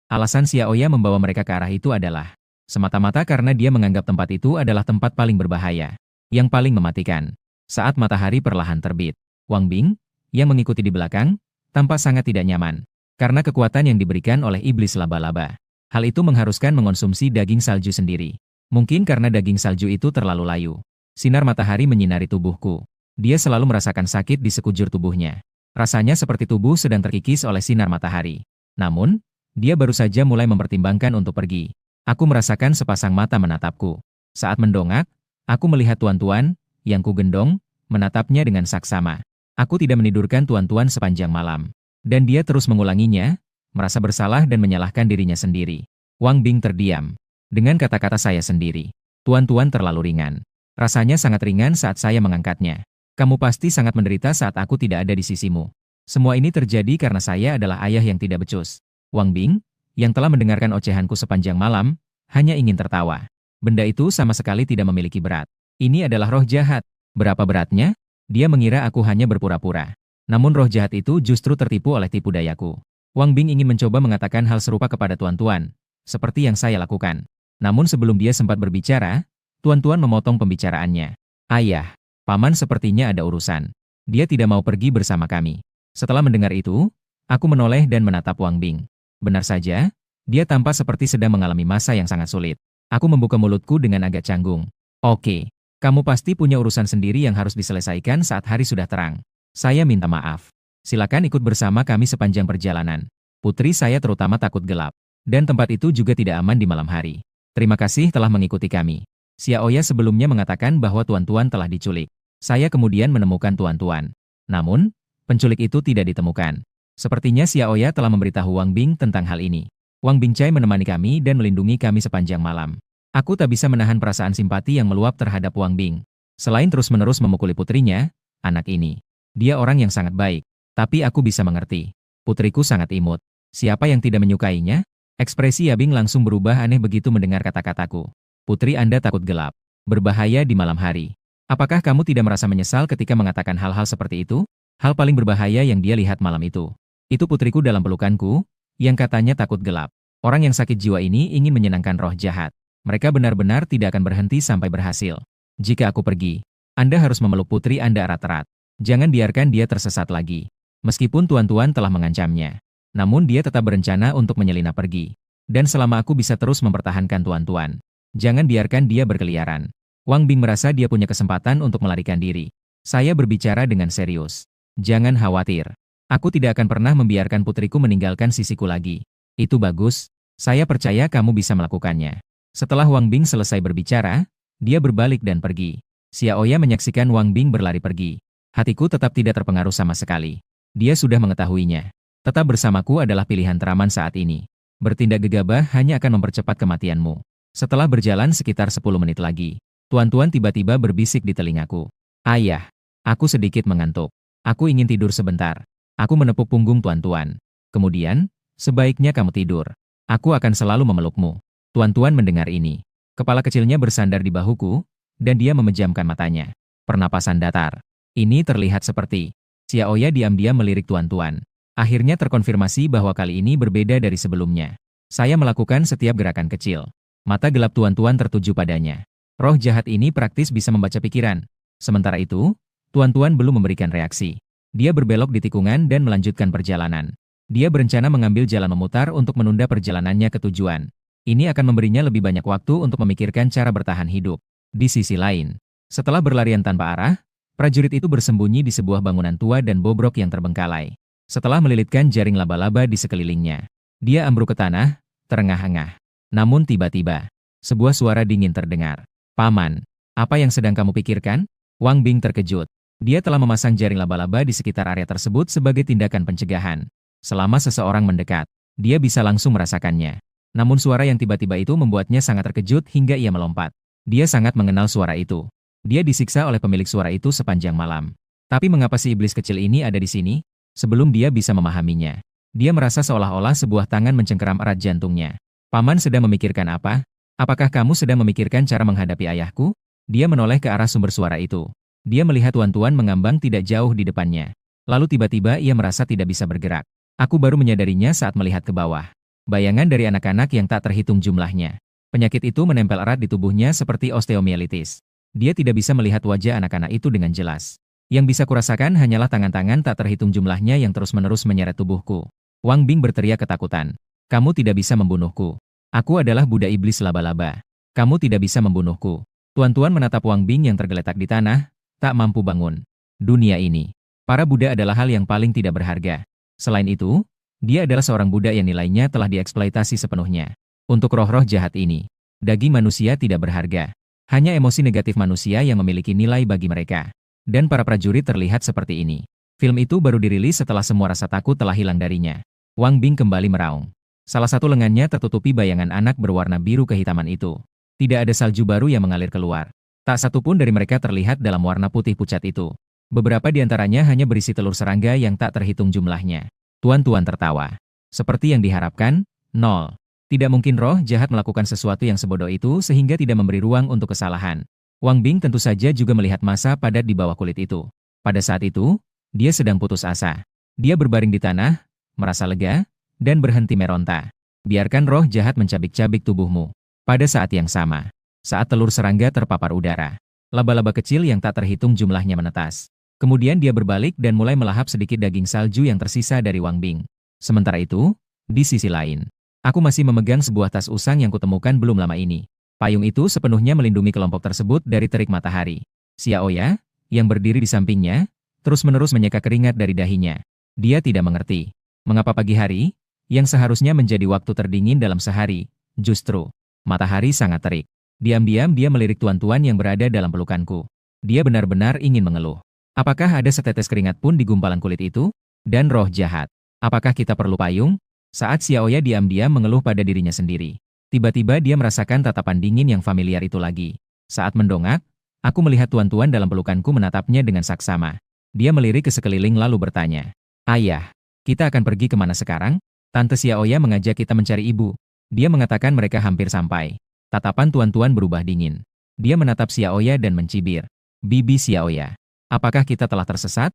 Alasan Xiaoya membawa mereka ke arah itu adalah semata-mata karena dia menganggap tempat itu adalah tempat paling berbahaya, yang paling mematikan. Saat matahari perlahan terbit, Wang Bing, yang mengikuti di belakang, tampak sangat tidak nyaman, karena kekuatan yang diberikan oleh iblis laba-laba. Hal itu mengharuskan mengonsumsi daging salju sendiri. Mungkin karena daging salju itu terlalu layu. Sinar matahari menyinari tubuhku. Dia selalu merasakan sakit di sekujur tubuhnya. Rasanya seperti tubuh sedang terkikis oleh sinar matahari. Namun, dia baru saja mulai mempertimbangkan untuk pergi. Aku merasakan sepasang mata menatapku. Saat mendongak, aku melihat Tuan-Tuan, yang ku gendong, menatapnya dengan saksama. Aku tidak menidurkan Tuan-Tuan sepanjang malam. Dan dia terus mengulanginya, merasa bersalah dan menyalahkan dirinya sendiri. Wang Bing terdiam. Dengan kata-kata saya sendiri, Tuan-Tuan terlalu ringan. Rasanya sangat ringan saat saya mengangkatnya. Kamu pasti sangat menderita saat aku tidak ada di sisimu. Semua ini terjadi karena saya adalah ayah yang tidak becus. Wang Bing, yang telah mendengarkan ocehanku sepanjang malam, hanya ingin tertawa. Benda itu sama sekali tidak memiliki berat. Ini adalah roh jahat. Berapa beratnya? Dia mengira aku hanya berpura-pura. Namun roh jahat itu justru tertipu oleh tipu dayaku. Wang Bing ingin mencoba mengatakan hal serupa kepada Tuan-Tuan, seperti yang saya lakukan. Namun sebelum dia sempat berbicara, Tuan-Tuan memotong pembicaraannya. Ayah, Paman sepertinya ada urusan. Dia tidak mau pergi bersama kami. Setelah mendengar itu, aku menoleh dan menatap Wang Bing. Benar saja, dia tampak seperti sedang mengalami masa yang sangat sulit. Aku membuka mulutku dengan agak canggung. Oke, kamu pasti punya urusan sendiri yang harus diselesaikan saat hari sudah terang. Saya minta maaf. Silakan ikut bersama kami sepanjang perjalanan. Putri saya terutama takut gelap. Dan tempat itu juga tidak aman di malam hari. Terima kasih telah mengikuti kami. Xiaoya sebelumnya mengatakan bahwa tuan-tuan telah diculik. Saya kemudian menemukan tuan-tuan. Namun, penculik itu tidak ditemukan. Sepertinya Xiaoya telah memberitahu Wang Bing tentang hal ini. Wang Bingcai menemani kami dan melindungi kami sepanjang malam. Aku tak bisa menahan perasaan simpati yang meluap terhadap Wang Bing. Selain terus-menerus memukuli putrinya, anak ini. Dia orang yang sangat baik. Tapi aku bisa mengerti. Putriku sangat imut. Siapa yang tidak menyukainya? Ekspresi Yabing langsung berubah aneh begitu mendengar kata-kataku. Putri Anda takut gelap. Berbahaya di malam hari. Apakah kamu tidak merasa menyesal ketika mengatakan hal-hal seperti itu? Hal paling berbahaya yang dia lihat malam itu. Itu putriku dalam pelukanku, yang katanya takut gelap. Orang yang sakit jiwa ini ingin menyenangkan roh jahat. Mereka benar-benar tidak akan berhenti sampai berhasil. Jika aku pergi, Anda harus memeluk putri Anda erat-erat. Jangan biarkan dia tersesat lagi. Meskipun tuan-tuan telah mengancamnya. Namun dia tetap berencana untuk menyelinap pergi. Dan selama aku bisa terus mempertahankan tuan-tuan, jangan biarkan dia berkeliaran. Wang Bing merasa dia punya kesempatan untuk melarikan diri. Saya berbicara dengan serius. Jangan khawatir. Aku tidak akan pernah membiarkan putriku meninggalkan sisiku lagi. Itu bagus. Saya percaya kamu bisa melakukannya. Setelah Wang Bing selesai berbicara, dia berbalik dan pergi. Xiaoya menyaksikan Wang Bing berlari pergi. Hatiku tetap tidak terpengaruh sama sekali. Dia sudah mengetahuinya. Tetap bersamaku adalah pilihan teraman saat ini. Bertindak gegabah hanya akan mempercepat kematianmu. Setelah berjalan sekitar 10 menit lagi, tuan-tuan tiba-tiba berbisik di telingaku. Ayah, aku sedikit mengantuk. Aku ingin tidur sebentar. Aku menepuk punggung tuan-tuan. Kemudian, sebaiknya kamu tidur. Aku akan selalu memelukmu. Tuan-tuan mendengar ini. Kepala kecilnya bersandar di bahuku, dan dia memejamkan matanya. Pernapasan datar. Ini terlihat seperti. Xiaoya diam-diam melirik tuan-tuan. Akhirnya terkonfirmasi bahwa kali ini berbeda dari sebelumnya. Saya melakukan setiap gerakan kecil. Mata gelap tuan-tuan tertuju padanya. Roh jahat ini praktis bisa membaca pikiran. Sementara itu, tuan-tuan belum memberikan reaksi. Dia berbelok di tikungan dan melanjutkan perjalanan. Dia berencana mengambil jalan memutar untuk menunda perjalanannya ke tujuan. Ini akan memberinya lebih banyak waktu untuk memikirkan cara bertahan hidup. Di sisi lain, setelah berlarian tanpa arah, prajurit itu bersembunyi di sebuah bangunan tua dan bobrok yang terbengkalai. Setelah melilitkan jaring laba-laba di sekelilingnya, dia ambruk ke tanah, terengah-engah. Namun tiba-tiba, sebuah suara dingin terdengar. Paman, apa yang sedang kamu pikirkan? Wang Bing terkejut. Dia telah memasang jaring laba-laba di sekitar area tersebut sebagai tindakan pencegahan. Selama seseorang mendekat, dia bisa langsung merasakannya. Namun suara yang tiba-tiba itu membuatnya sangat terkejut hingga ia melompat. Dia sangat mengenal suara itu. Dia disiksa oleh pemilik suara itu sepanjang malam. Tapi mengapa si iblis kecil ini ada di sini? Sebelum dia bisa memahaminya, dia merasa seolah-olah sebuah tangan mencengkeram erat jantungnya. Paman sedang memikirkan apa? Apakah kamu sedang memikirkan cara menghadapi ayahku? Dia menoleh ke arah sumber suara itu. Dia melihat tuan-tuan mengambang tidak jauh di depannya. Lalu tiba-tiba ia merasa tidak bisa bergerak. Aku baru menyadarinya saat melihat ke bawah. Bayangan dari anak-anak yang tak terhitung jumlahnya. Penyakit itu menempel erat di tubuhnya seperti osteomielitis. Dia tidak bisa melihat wajah anak-anak itu dengan jelas. Yang bisa kurasakan hanyalah tangan-tangan tak terhitung jumlahnya yang terus-menerus menyeret tubuhku. Wang Bing berteriak ketakutan. Kamu tidak bisa membunuhku. Aku adalah Buddha iblis laba-laba. Kamu tidak bisa membunuhku. Tuan-tuan menatap Wang Bing yang tergeletak di tanah, tak mampu bangun. Dunia ini, para Buddha adalah hal yang paling tidak berharga. Selain itu, dia adalah seorang Buddha yang nilainya telah dieksploitasi sepenuhnya. Untuk roh-roh jahat ini, daging manusia tidak berharga. Hanya emosi negatif manusia yang memiliki nilai bagi mereka. Dan para prajurit terlihat seperti ini. Film itu baru dirilis setelah semua rasa takut telah hilang darinya. Wang Bing kembali meraung. Salah satu lengannya tertutupi bayangan anak berwarna biru kehitaman itu. Tidak ada salju baru yang mengalir keluar. Tak satu pun dari mereka terlihat dalam warna putih pucat itu. Beberapa di antaranya hanya berisi telur serangga yang tak terhitung jumlahnya. Tuan-tuan tertawa. Seperti yang diharapkan, nol. Tidak mungkin roh jahat melakukan sesuatu yang sebodoh itu sehingga tidak memberi ruang untuk kesalahan. Wang Bing tentu saja juga melihat massa padat di bawah kulit itu. Pada saat itu, dia sedang putus asa. Dia berbaring di tanah, merasa lega, dan berhenti meronta. Biarkan roh jahat mencabik-cabik tubuhmu. Pada saat yang sama, saat telur serangga terpapar udara, laba-laba kecil yang tak terhitung jumlahnya menetas. Kemudian dia berbalik dan mulai melahap sedikit daging salju yang tersisa dari Wang Bing. Sementara itu, di sisi lain, aku masih memegang sebuah tas usang yang kutemukan belum lama ini. Payung itu sepenuhnya melindungi kelompok tersebut dari terik matahari. Xiaoya, yang berdiri di sampingnya, terus-menerus menyeka keringat dari dahinya. Dia tidak mengerti mengapa pagi hari, yang seharusnya menjadi waktu terdingin dalam sehari, justru matahari sangat terik. Diam-diam dia melirik tuan-tuan yang berada dalam pelukanku. Dia benar-benar ingin mengeluh. Apakah ada setetes keringat pun di gumpalan kulit itu? Dan roh jahat. Apakah kita perlu payung? Saat Xiaoya diam-diam mengeluh pada dirinya sendiri. Tiba-tiba dia merasakan tatapan dingin yang familiar itu lagi. Saat mendongak, aku melihat tuan-tuan dalam pelukanku menatapnya dengan saksama. Dia melirik ke sekeliling lalu bertanya, "Ayah, kita akan pergi kemana sekarang?" Tante Xiaoya mengajak kita mencari ibu. Dia mengatakan mereka hampir sampai. Tatapan tuan-tuan berubah dingin. Dia menatap Xiaoya dan mencibir. "Bibi Xiaoya, apakah kita telah tersesat?"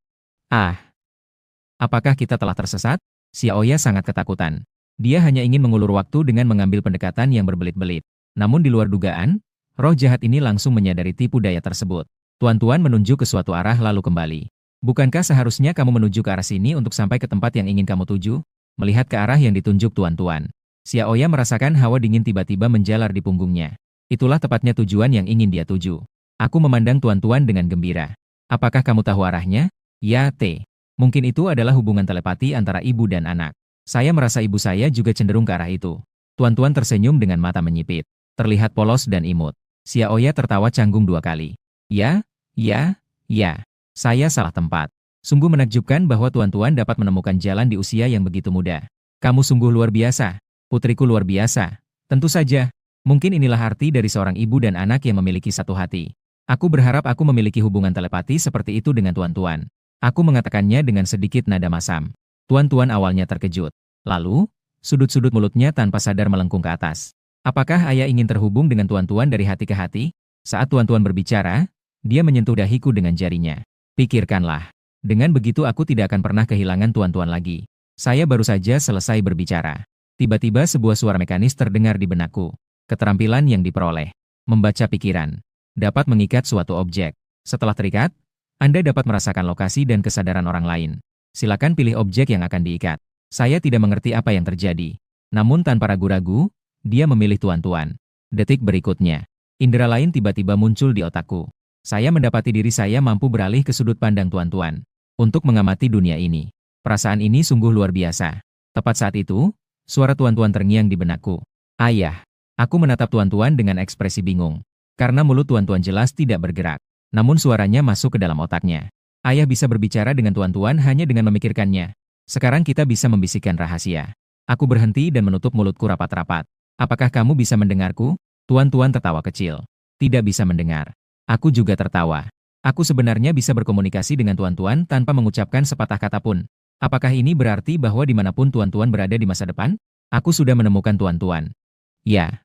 "Ah, apakah kita telah tersesat?" Xiaoya sangat ketakutan. Dia hanya ingin mengulur waktu dengan mengambil pendekatan yang berbelit-belit. Namun di luar dugaan, roh jahat ini langsung menyadari tipu daya tersebut. Tuan-tuan menunjuk ke suatu arah lalu kembali. "Bukankah seharusnya kamu menuju ke arah sini untuk sampai ke tempat yang ingin kamu tuju?" Melihat ke arah yang ditunjuk tuan-tuan, Xiaoya merasakan hawa dingin tiba-tiba menjalar di punggungnya. Itulah tepatnya tujuan yang ingin dia tuju. Aku memandang tuan-tuan dengan gembira. "Apakah kamu tahu arahnya?" "Ya, T. Mungkin itu adalah hubungan telepati antara ibu dan anak. Saya merasa ibu saya juga cenderung ke arah itu." Tuan-tuan tersenyum dengan mata menyipit. Terlihat polos dan imut. Xiaoya tertawa canggung 2 kali. Ya, ya. Saya salah tempat. Sungguh menakjubkan bahwa tuan-tuan dapat menemukan jalan di usia yang begitu muda. Kamu sungguh luar biasa. Putriku luar biasa. Tentu saja. Mungkin inilah arti dari seorang ibu dan anak yang memiliki satu hati. Aku berharap aku memiliki hubungan telepati seperti itu dengan tuan-tuan. Aku mengatakannya dengan sedikit nada masam. Tuan-tuan awalnya terkejut. Lalu, sudut-sudut mulutnya tanpa sadar melengkung ke atas. Apakah ayah ingin terhubung dengan tuan-tuan dari hati ke hati? Saat tuan-tuan berbicara, dia menyentuh dahiku dengan jarinya. Pikirkanlah. Dengan begitu aku tidak akan pernah kehilangan tuan-tuan lagi. Saya baru saja selesai berbicara. Tiba-tiba sebuah suara mekanis terdengar di benakku. Keterampilan yang diperoleh. Membaca pikiran. Dapat mengikat suatu objek. Setelah terikat, Anda dapat merasakan lokasi dan kesadaran orang lain. Silakan pilih objek yang akan diikat. Saya tidak mengerti apa yang terjadi. Namun tanpa ragu-ragu, dia memilih tuan-tuan. Detik berikutnya, indera lain tiba-tiba muncul di otakku. Saya mendapati diri saya mampu beralih ke sudut pandang tuan-tuan. Untuk mengamati dunia ini. Perasaan ini sungguh luar biasa. Tepat saat itu, suara tuan-tuan terngiang di benakku. "Ayah." Aku menatap tuan-tuan dengan ekspresi bingung. Karena mulut tuan-tuan jelas tidak bergerak. Namun suaranya masuk ke dalam otaknya. Ayah bisa berbicara dengan tuan-tuan hanya dengan memikirkannya. Sekarang kita bisa membisikkan rahasia. Aku berhenti dan menutup mulutku rapat-rapat. "Apakah kamu bisa mendengarku?" Tuan-tuan tertawa kecil. "Tidak bisa mendengar." Aku juga tertawa. Aku sebenarnya bisa berkomunikasi dengan tuan-tuan tanpa mengucapkan sepatah kata pun. Apakah ini berarti bahwa dimanapun tuan-tuan berada di masa depan, aku sudah menemukan tuan-tuan? Ya.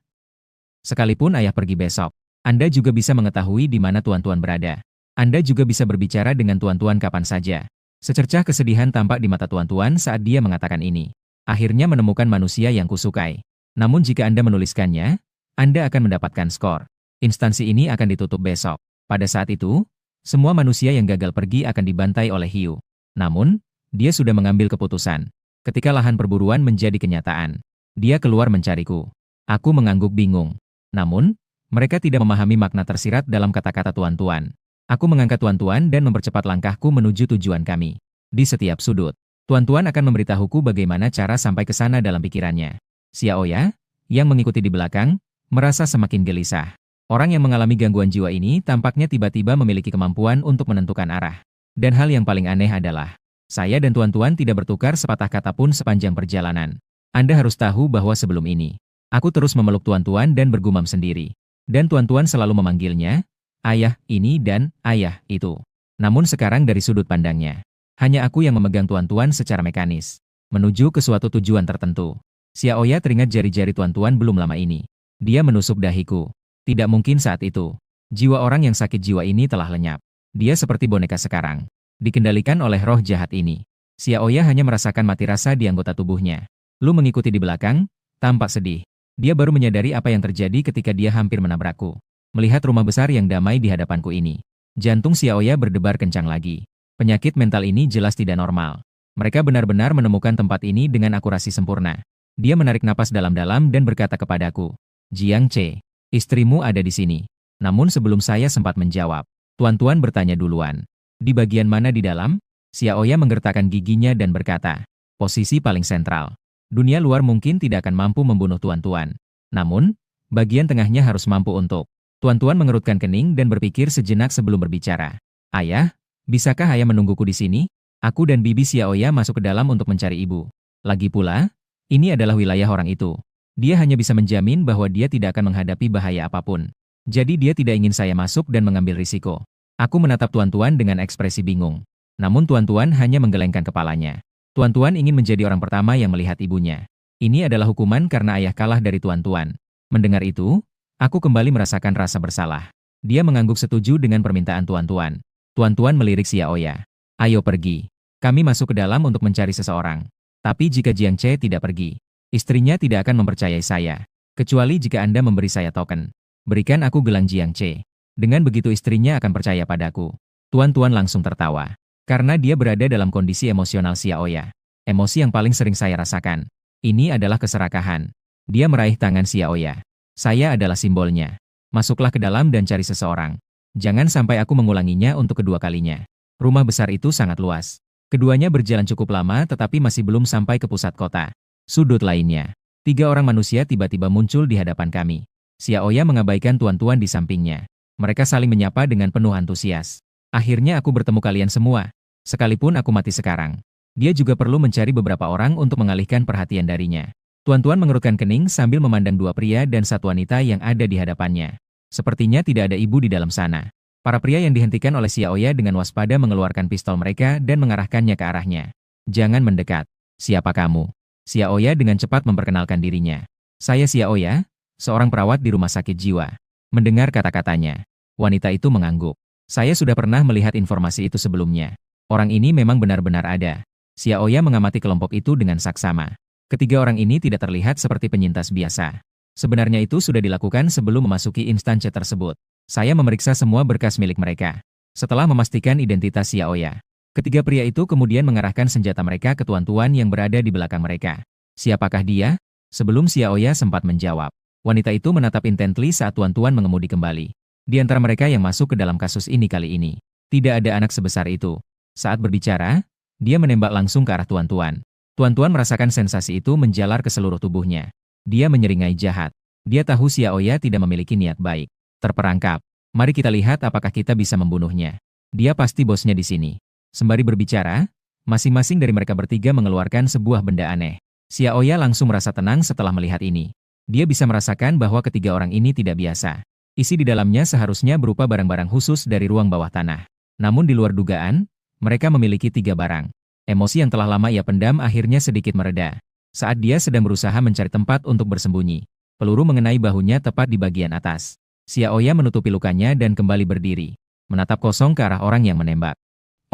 Sekalipun ayah pergi besok, Anda juga bisa mengetahui di mana tuan-tuan berada. Anda juga bisa berbicara dengan tuan-tuan kapan saja. Secercah kesedihan tampak di mata tuan-tuan saat dia mengatakan ini. Akhirnya menemukan manusia yang kusukai. Namun jika Anda menuliskannya, Anda akan mendapatkan skor. Instansi ini akan ditutup besok. Pada saat itu, semua manusia yang gagal pergi akan dibantai oleh hiu. Namun, dia sudah mengambil keputusan. Ketika lahan perburuan menjadi kenyataan, dia keluar mencariku. Aku mengangguk bingung. Namun, mereka tidak memahami makna tersirat dalam kata-kata tuan-tuan. Aku mengangkat tuan-tuan dan mempercepat langkahku menuju tujuan kami. Di setiap sudut, tuan-tuan akan memberitahuku bagaimana cara sampai ke sana dalam pikirannya. Xiaoya, yang mengikuti di belakang, merasa semakin gelisah. Orang yang mengalami gangguan jiwa ini tampaknya tiba-tiba memiliki kemampuan untuk menentukan arah. Dan hal yang paling aneh adalah, saya dan tuan-tuan tidak bertukar sepatah kata pun sepanjang perjalanan. Anda harus tahu bahwa sebelum ini, aku terus memeluk tuan-tuan dan bergumam sendiri. Dan tuan-tuan selalu memanggilnya, ayah ini dan ayah itu. Namun sekarang dari sudut pandangnya, hanya aku yang memegang tuan-tuan secara mekanis, menuju ke suatu tujuan tertentu. Xiaoya teringat jari-jari tuan-tuan belum lama ini. Dia menusuk dahiku. Tidak mungkin saat itu. Jiwa orang yang sakit jiwa ini telah lenyap. Dia seperti boneka sekarang. Dikendalikan oleh roh jahat ini. Xiaoya hanya merasakan mati rasa di anggota tubuhnya. Lu mengikuti di belakang, tampak sedih. Dia baru menyadari apa yang terjadi ketika dia hampir menabrakku. Melihat rumah besar yang damai di hadapanku ini. Jantung Xiaoya berdebar kencang lagi. Penyakit mental ini jelas tidak normal. Mereka benar-benar menemukan tempat ini dengan akurasi sempurna. Dia menarik napas dalam-dalam dan berkata kepadaku, Jiang Ce, Istrimu ada di sini. Namun sebelum saya sempat menjawab, Tuan-Tuan bertanya duluan. Di bagian mana di dalam? Xiaoya menggertakkan giginya dan berkata, posisi paling sentral. Dunia luar mungkin tidak akan mampu membunuh Tuan-Tuan. Namun, bagian tengahnya harus mampu untuk. Tuan-Tuan mengerutkan kening dan berpikir sejenak sebelum berbicara. Ayah, bisakah ayah menungguku di sini? Aku dan bibi Xiaoya masuk ke dalam untuk mencari ibu. Lagi pula, ini adalah wilayah orang itu. Dia hanya bisa menjamin bahwa dia tidak akan menghadapi bahaya apapun. Jadi dia tidak ingin saya masuk dan mengambil risiko. Aku menatap Tuan-Tuan dengan ekspresi bingung. Namun Tuan-Tuan hanya menggelengkan kepalanya. Tuan-Tuan ingin menjadi orang pertama yang melihat ibunya. Ini adalah hukuman karena ayah kalah dari Tuan-Tuan. Mendengar itu, aku kembali merasakan rasa bersalah. Dia mengangguk setuju dengan permintaan Tuan-Tuan. Tuan-Tuan melirik Xiaoya. Ayo pergi. Kami masuk ke dalam untuk mencari seseorang. Tapi jika Jiang Che tidak pergi, istrinya tidak akan mempercayai saya. Kecuali jika Anda memberi saya token. Berikan aku gelang Jiang Che. Dengan begitu istrinya akan percaya padaku. Tuan-Tuan langsung tertawa. Karena dia berada dalam kondisi emosional Xiaoya. Emosi yang paling sering saya rasakan. Ini adalah keserakahan. Dia meraih tangan Xiaoya. Saya adalah simbolnya. Masuklah ke dalam dan cari seseorang. Jangan sampai aku mengulanginya untuk kedua kalinya. Rumah besar itu sangat luas. Keduanya berjalan cukup lama tetapi masih belum sampai ke pusat kota. Sudut lainnya. 3 orang manusia tiba-tiba muncul di hadapan kami. Xiaoya mengabaikan Tuan-Tuan di sampingnya. Mereka saling menyapa dengan penuh antusias. Akhirnya aku bertemu kalian semua. Sekalipun aku mati sekarang. Dia juga perlu mencari beberapa orang untuk mengalihkan perhatian darinya. Tuan-Tuan mengerutkan kening sambil memandang 2 pria dan 1 wanita yang ada di hadapannya. Sepertinya tidak ada ibu di dalam sana. Para pria yang dihentikan oleh Xiaoya dengan waspada mengeluarkan pistol mereka dan mengarahkannya ke arahnya. Jangan mendekat. Siapa kamu? Xiaoya dengan cepat memperkenalkan dirinya. Saya Xiaoya, seorang perawat di rumah sakit jiwa. Mendengar kata-katanya, wanita itu mengangguk. Saya sudah pernah melihat informasi itu sebelumnya. Orang ini memang benar-benar ada. Xiaoya mengamati kelompok itu dengan saksama. Ketiga orang ini tidak terlihat seperti penyintas biasa. Sebenarnya itu sudah dilakukan sebelum memasuki instansi tersebut. Saya memeriksa semua berkas milik mereka. Setelah memastikan identitas Xiaoya, ketiga pria itu kemudian mengarahkan senjata mereka ke Tuan-Tuan yang berada di belakang mereka. Siapakah dia? Sebelum Xiaoya sempat menjawab, wanita itu menatap intently saat Tuan-Tuan mengemudi kembali. Di antara mereka yang masuk ke dalam kasus ini kali ini, tidak ada anak sebesar itu. Saat berbicara, dia menembak langsung ke arah Tuan-Tuan. Tuan-Tuan merasakan sensasi itu menjalar ke seluruh tubuhnya. Dia menyeringai jahat. Dia tahu Xiaoya tidak memiliki niat baik. Terperangkap. Mari kita lihat apakah kita bisa membunuhnya. Dia pasti bosnya di sini. Sembari berbicara, masing-masing dari mereka bertiga mengeluarkan sebuah benda aneh. Xiaoya langsung merasa tenang setelah melihat ini. Dia bisa merasakan bahwa ketiga orang ini tidak biasa. Isi di dalamnya seharusnya berupa barang-barang khusus dari ruang bawah tanah. Namun di luar dugaan, mereka memiliki 3 barang. Emosi yang telah lama ia pendam akhirnya sedikit mereda. Saat dia sedang berusaha mencari tempat untuk bersembunyi, peluru mengenai bahunya tepat di bagian atas. Xiaoya menutupi lukanya dan kembali berdiri, menatap kosong ke arah orang yang menembak.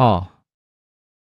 Oh,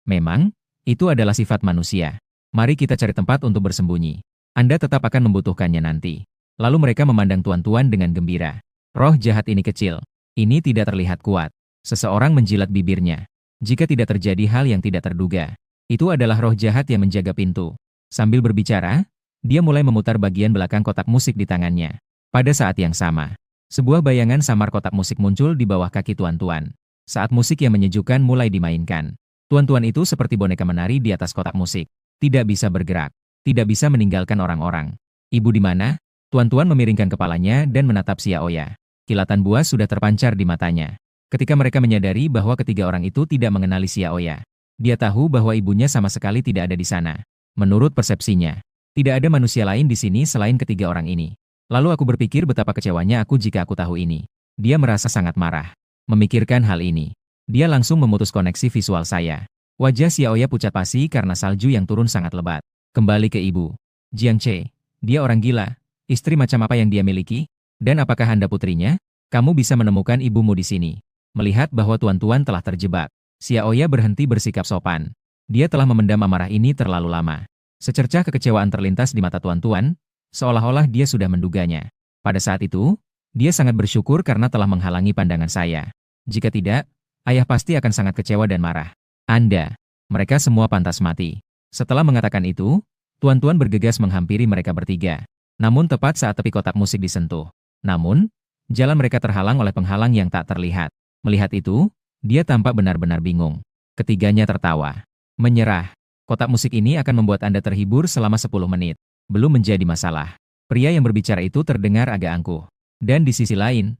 memang, itu adalah sifat manusia. Mari kita cari tempat untuk bersembunyi. Anda tetap akan membutuhkannya nanti. Lalu mereka memandang Tuan-Tuan dengan gembira. Roh jahat ini kecil. Ini tidak terlihat kuat. Seseorang menjilat bibirnya. Jika tidak terjadi hal yang tidak terduga, itu adalah roh jahat yang menjaga pintu. Sambil berbicara, dia mulai memutar bagian belakang kotak musik di tangannya. Pada saat yang sama, sebuah bayangan samar kotak musik muncul di bawah kaki Tuan-Tuan. Saat musik yang menyejukkan mulai dimainkan, Tuan-Tuan itu seperti boneka menari di atas kotak musik. Tidak bisa bergerak, tidak bisa meninggalkan orang-orang. Ibu di mana? Tuan-Tuan memiringkan kepalanya dan menatap Xiaoya. Kilatan buas sudah terpancar di matanya. Ketika mereka menyadari bahwa ketiga orang itu tidak mengenali Xiaoya, dia tahu bahwa ibunya sama sekali tidak ada di sana. Menurut persepsinya, tidak ada manusia lain di sini selain ketiga orang ini. Lalu aku berpikir betapa kecewanya aku jika aku tahu ini. Dia merasa sangat marah. Memikirkan hal ini, dia langsung memutus koneksi visual saya. Wajah Xiaoya pucat pasi karena salju yang turun sangat lebat. Kembali ke ibu. Jiang Che, dia orang gila. Istri macam apa yang dia miliki? Dan apakah Anda putrinya? Kamu bisa menemukan ibumu di sini. Melihat bahwa Tuan-Tuan telah terjebak, Xiaoya berhenti bersikap sopan. Dia telah memendam amarah ini terlalu lama. Secercah kekecewaan terlintas di mata Tuan-Tuan, seolah-olah dia sudah menduganya. Pada saat itu, dia sangat bersyukur karena telah menghalangi pandangan saya. Jika tidak, ayah pasti akan sangat kecewa dan marah. Anda, mereka semua pantas mati. Setelah mengatakan itu, Tuan-Tuan bergegas menghampiri mereka bertiga. Namun tepat saat tepi kotak musik disentuh, Namun, jalan mereka terhalang oleh penghalang yang tak terlihat. Melihat itu, dia tampak benar-benar bingung. Ketiganya tertawa. Menyerah. Kotak musik ini akan membuat Anda terhibur selama 10 menit. Belum menjadi masalah. Pria yang berbicara itu terdengar agak angkuh. Dan di sisi lain,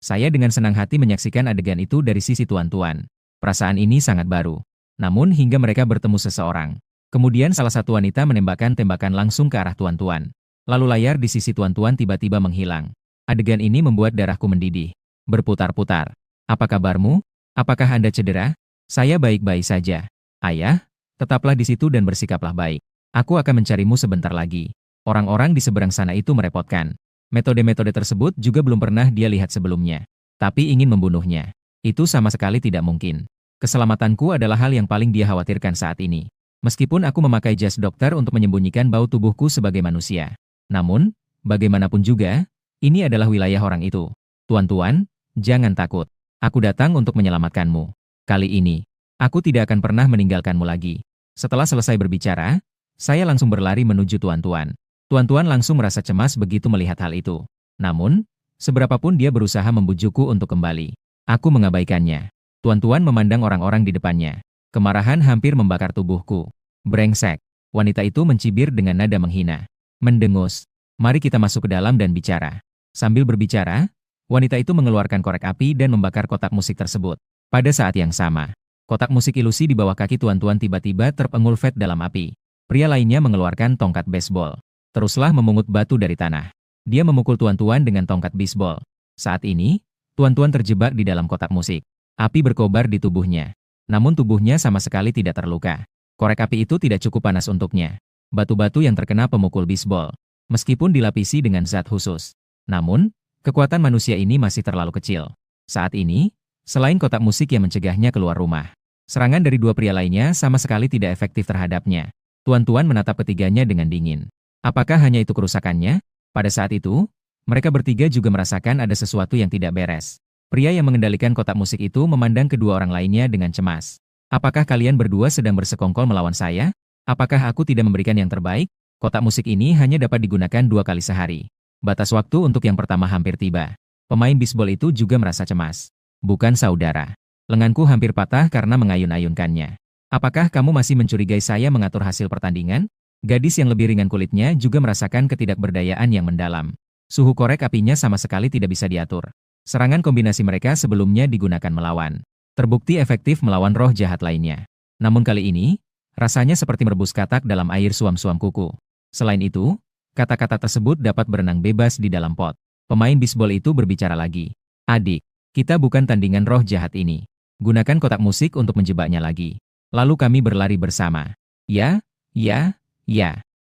saya dengan senang hati menyaksikan adegan itu dari sisi tuan-tuan. Perasaan ini sangat baru. Namun hingga mereka bertemu seseorang. Kemudian salah satu wanita menembakkan tembakan langsung ke arah tuan-tuan. Lalu layar di sisi tuan-tuan tiba-tiba menghilang. Adegan ini membuat darahku mendidih. Berputar-putar. Apa kabarmu? Apakah Anda cedera? Saya baik-baik saja. Ayah, tetaplah di situ dan bersikaplah baik. Aku akan mencarimu sebentar lagi. Orang-orang di seberang sana itu merepotkan. Metode-metode tersebut juga belum pernah dia lihat sebelumnya. Tapi ingin membunuhnya. Itu sama sekali tidak mungkin. Keselamatanku adalah hal yang paling dia khawatirkan saat ini. Meskipun aku memakai jas dokter untuk menyembunyikan bau tubuhku sebagai manusia. Namun, bagaimanapun juga, ini adalah wilayah orang itu. Tuan-tuan, jangan takut. Aku datang untuk menyelamatkanmu. Kali ini, aku tidak akan pernah meninggalkanmu lagi. Setelah selesai berbicara, saya langsung berlari menuju tuan-tuan. Tuan-tuan langsung merasa cemas begitu melihat hal itu. Namun, seberapapun dia berusaha membujukku untuk kembali. Aku mengabaikannya. Tuan-tuan memandang orang-orang di depannya. Kemarahan hampir membakar tubuhku. Brengsek. Wanita itu mencibir dengan nada menghina. Mendengus. Mari kita masuk ke dalam dan bicara. Sambil berbicara, wanita itu mengeluarkan korek api dan membakar kotak musik tersebut. Pada saat yang sama, kotak musik ilusi di bawah kaki tuan-tuan tiba-tiba terpengulfet dalam api. Pria lainnya mengeluarkan tongkat baseball. Teruslah memungut batu dari tanah. Dia memukul tuan-tuan dengan tongkat bisbol. Saat ini, tuan-tuan terjebak di dalam kotak musik. Api berkobar di tubuhnya. Namun tubuhnya sama sekali tidak terluka. Korek api itu tidak cukup panas untuknya. Batu-batu yang terkena pemukul bisbol. Meskipun dilapisi dengan zat khusus. Namun, kekuatan manusia ini masih terlalu kecil. Saat ini, selain kotak musik yang mencegahnya keluar rumah, serangan dari dua pria lainnya sama sekali tidak efektif terhadapnya. Tuan-tuan menatap ketiganya dengan dingin. Apakah hanya itu kerusakannya? Pada saat itu, mereka bertiga juga merasakan ada sesuatu yang tidak beres. Pria yang mengendalikan kotak musik itu memandang kedua orang lainnya dengan cemas. Apakah kalian berdua sedang bersekongkol melawan saya? Apakah aku tidak memberikan yang terbaik? Kotak musik ini hanya dapat digunakan 2 kali sehari. Batas waktu untuk yang pertama hampir tiba. Pemain bisbol itu juga merasa cemas. Bukan saudara. Lenganku hampir patah karena mengayun-ayunkannya. Apakah kamu masih mencurigai saya mengatur hasil pertandingan? Gadis yang lebih ringan kulitnya juga merasakan ketidakberdayaan yang mendalam. Suhu korek apinya sama sekali tidak bisa diatur. Serangan kombinasi mereka sebelumnya digunakan melawan. Terbukti efektif melawan roh jahat lainnya. Namun kali ini, rasanya seperti merebus katak dalam air suam-suam kuku. Selain itu, kata-kata tersebut dapat berenang bebas di dalam pot. Pemain bisbol itu berbicara lagi. Adik, kita bukan tandingan roh jahat ini. Gunakan kotak musik untuk menjebaknya lagi. Lalu kami berlari bersama. Ya.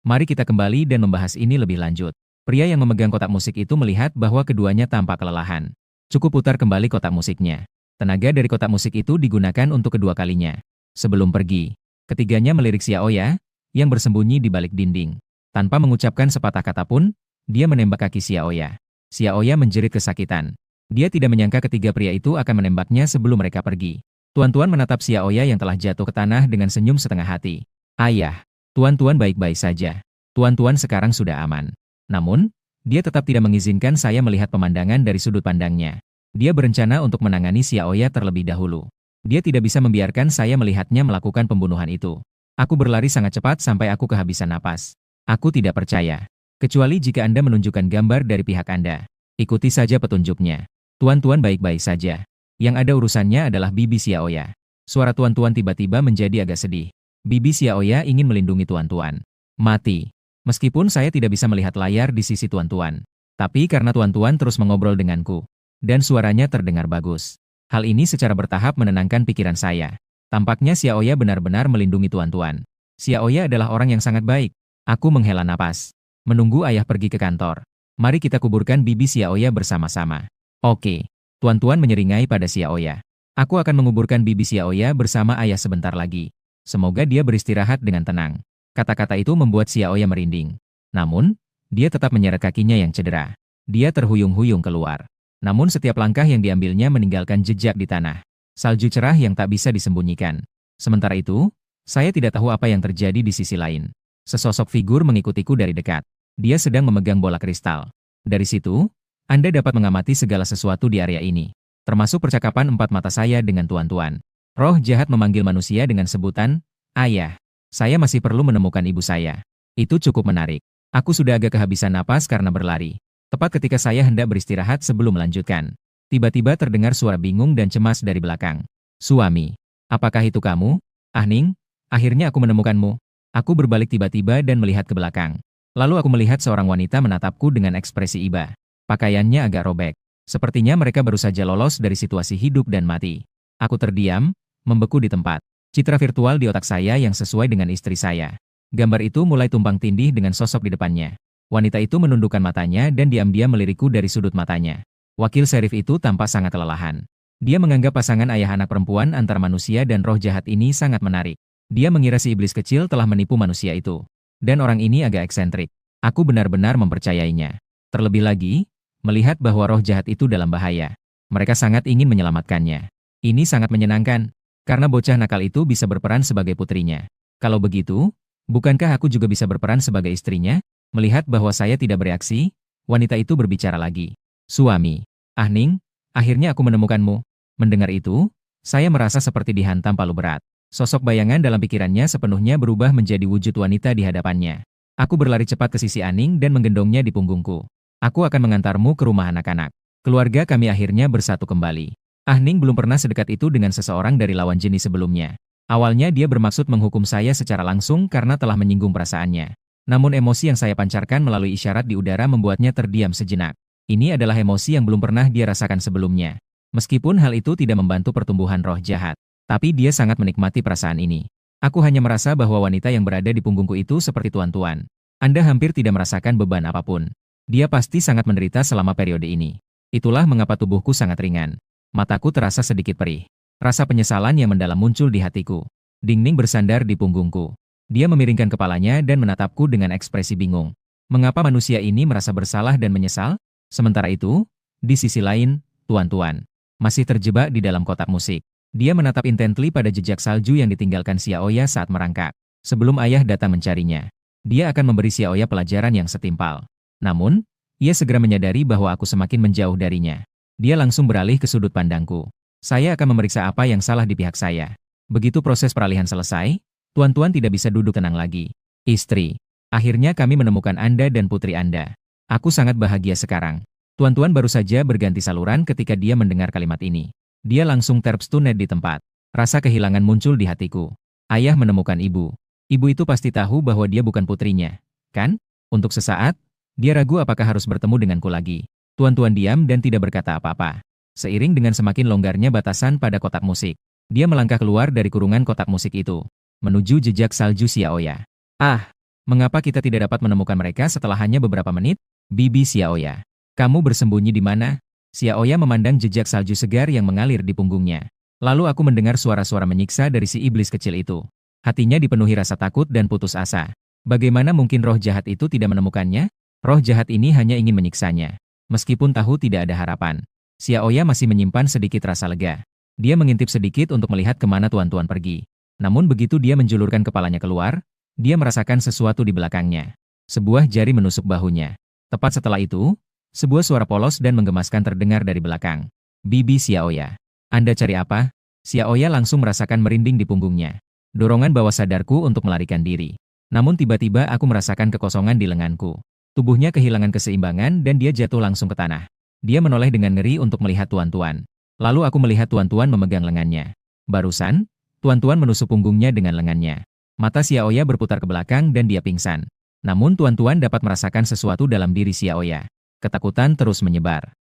Mari kita kembali dan membahas ini lebih lanjut. Pria yang memegang kotak musik itu melihat bahwa keduanya tampak kelelahan. Cukup putar kembali kotak musiknya. Tenaga dari kotak musik itu digunakan untuk kedua kalinya. Sebelum pergi, ketiganya melirik Xiaoya, yang bersembunyi di balik dinding. Tanpa mengucapkan sepatah kata pun, dia menembak kaki Xiaoya. Xiaoya menjerit kesakitan. Dia tidak menyangka ketiga pria itu akan menembaknya sebelum mereka pergi. Tuan-tuan menatap Xiaoya yang telah jatuh ke tanah dengan senyum setengah hati. Ayah, tuan-tuan baik-baik saja. Tuan-tuan sekarang sudah aman. Namun, dia tetap tidak mengizinkan saya melihat pemandangan dari sudut pandangnya. Dia berencana untuk menangani Xiaoya terlebih dahulu. Dia tidak bisa membiarkan saya melihatnya melakukan pembunuhan itu. Aku berlari sangat cepat sampai aku kehabisan napas. Aku tidak percaya. Kecuali jika Anda menunjukkan gambar dari pihak Anda. Ikuti saja petunjuknya. Tuan-tuan baik-baik saja. Yang ada urusannya adalah Bibi Xiaoya. Suara tuan-tuan tiba-tiba menjadi agak sedih. Bibi Xiaoya ingin melindungi tuan-tuan. Mati. Meskipun saya tidak bisa melihat layar di sisi tuan-tuan. Tapi karena tuan-tuan terus mengobrol denganku. Dan suaranya terdengar bagus. Hal ini secara bertahap menenangkan pikiran saya. Tampaknya Xiaoya benar-benar melindungi tuan-tuan. Xiaoya adalah orang yang sangat baik. Aku menghela napas. Menunggu ayah pergi ke kantor. Mari kita kuburkan Bibi Xiaoya bersama-sama. Oke. Tuan-tuan menyeringai pada Xiaoya. Aku akan menguburkan Bibi Xiaoya bersama ayah sebentar lagi. Semoga dia beristirahat dengan tenang. Kata-kata itu membuat Xiaoya merinding. Namun, dia tetap menyeret kakinya yang cedera. Dia terhuyung-huyung keluar. Namun setiap langkah yang diambilnya meninggalkan jejak di tanah. Salju cerah yang tak bisa disembunyikan. Sementara itu, saya tidak tahu apa yang terjadi di sisi lain. Sesosok figur mengikutiku dari dekat. Dia sedang memegang bola kristal. Dari situ, Anda dapat mengamati segala sesuatu di area ini, termasuk percakapan empat mata saya dengan tuan-tuan. Roh jahat memanggil manusia dengan sebutan, Ayah. Saya masih perlu menemukan ibu saya. Itu cukup menarik. Aku sudah agak kehabisan napas karena berlari. Tepat ketika saya hendak beristirahat sebelum melanjutkan. Tiba-tiba terdengar suara bingung dan cemas dari belakang. Suami. Apakah itu kamu? Ahning, akhirnya aku menemukanmu. Aku berbalik tiba-tiba dan melihat ke belakang. Lalu aku melihat seorang wanita menatapku dengan ekspresi iba. Pakaiannya agak robek. Sepertinya mereka baru saja lolos dari situasi hidup dan mati. Aku terdiam, membeku di tempat. Citra virtual di otak saya yang sesuai dengan istri saya. Gambar itu mulai tumpang tindih dengan sosok di depannya. Wanita itu menundukkan matanya dan diam-diam melirikku dari sudut matanya. Wakil serif itu tampak sangat kelelahan. Dia menganggap pasangan ayah anak perempuan antara manusia dan roh jahat ini sangat menarik. Dia mengira si iblis kecil telah menipu manusia itu. Dan orang ini agak eksentrik. Aku benar-benar mempercayainya. Terlebih lagi, melihat bahwa roh jahat itu dalam bahaya. Mereka sangat ingin menyelamatkannya. Ini sangat menyenangkan. Karena bocah nakal itu bisa berperan sebagai putrinya. Kalau begitu, bukankah aku juga bisa berperan sebagai istrinya? Melihat bahwa saya tidak bereaksi, wanita itu berbicara lagi. Suami. Ahning, akhirnya aku menemukanmu. Mendengar itu, saya merasa seperti dihantam palu berat. Sosok bayangan dalam pikirannya sepenuhnya berubah menjadi wujud wanita di hadapannya. Aku berlari cepat ke sisi Ahning dan menggendongnya di punggungku. Aku akan mengantarmu ke rumah anak-anak. Keluarga kami akhirnya bersatu kembali. Ahning belum pernah sedekat itu dengan seseorang dari lawan jenis sebelumnya. Awalnya dia bermaksud menghukum saya secara langsung karena telah menyinggung perasaannya. Namun emosi yang saya pancarkan melalui isyarat di udara membuatnya terdiam sejenak. Ini adalah emosi yang belum pernah dia rasakan sebelumnya. Meskipun hal itu tidak membantu pertumbuhan roh jahat. Tapi dia sangat menikmati perasaan ini. Aku hanya merasa bahwa wanita yang berada di punggungku itu seperti tuan-tuan. Anda hampir tidak merasakan beban apapun. Dia pasti sangat menderita selama periode ini. Itulah mengapa tubuhku sangat ringan. Mataku terasa sedikit perih. Rasa penyesalan yang mendalam muncul di hatiku. Dingning bersandar di punggungku. Dia memiringkan kepalanya dan menatapku dengan ekspresi bingung. Mengapa manusia ini merasa bersalah dan menyesal? Sementara itu, di sisi lain, tuan-tuan masih terjebak di dalam kotak musik. Dia menatap intently pada jejak salju yang ditinggalkan Xiaoya saat merangkak. Sebelum ayah datang mencarinya, dia akan memberi Xiaoya pelajaran yang setimpal. Namun, ia segera menyadari bahwa aku semakin menjauh darinya. Dia langsung beralih ke sudut pandangku. Saya akan memeriksa apa yang salah di pihak saya. Begitu proses peralihan selesai, tuan-tuan tidak bisa duduk tenang lagi. Istri, akhirnya kami menemukan Anda dan putri Anda. Aku sangat bahagia sekarang. Tuan-tuan baru saja berganti saluran ketika dia mendengar kalimat ini. Dia langsung terpstuned di tempat. Rasa kehilangan muncul di hatiku. Ayah menemukan ibu. Ibu itu pasti tahu bahwa dia bukan putrinya, kan? Untuk sesaat, dia ragu apakah harus bertemu denganku lagi. Tuan-tuan diam dan tidak berkata apa-apa. Seiring dengan semakin longgarnya batasan pada kotak musik, dia melangkah keluar dari kurungan kotak musik itu, menuju jejak salju Xiaoya. Ah, mengapa kita tidak dapat menemukan mereka setelah hanya beberapa menit? Bibi Xiaoya, kamu bersembunyi di mana? Xiaoya memandang jejak salju segar yang mengalir di punggungnya. Lalu aku mendengar suara-suara menyiksa dari si iblis kecil itu. Hatinya dipenuhi rasa takut dan putus asa. Bagaimana mungkin roh jahat itu tidak menemukannya? Roh jahat ini hanya ingin menyiksanya. Meskipun tahu tidak ada harapan, Xiaoya masih menyimpan sedikit rasa lega. Dia mengintip sedikit untuk melihat kemana tuan-tuan pergi. Namun begitu dia menjulurkan kepalanya keluar, dia merasakan sesuatu di belakangnya. Sebuah jari menusuk bahunya. Tepat setelah itu, sebuah suara polos dan menggemaskan terdengar dari belakang. Bibi Xiaoya, Anda cari apa? Xiaoya langsung merasakan merinding di punggungnya. Dorongan bawah sadarku untuk melarikan diri. Namun tiba-tiba aku merasakan kekosongan di lenganku. Tubuhnya kehilangan keseimbangan dan dia jatuh langsung ke tanah. Dia menoleh dengan ngeri untuk melihat tuan-tuan. Lalu aku melihat tuan-tuan memegang lengannya. Barusan, tuan-tuan menusuk punggungnya dengan lengannya. Mata Xiaoya berputar ke belakang dan dia pingsan. Namun tuan-tuan dapat merasakan sesuatu dalam diri Xiaoya. Ketakutan terus menyebar.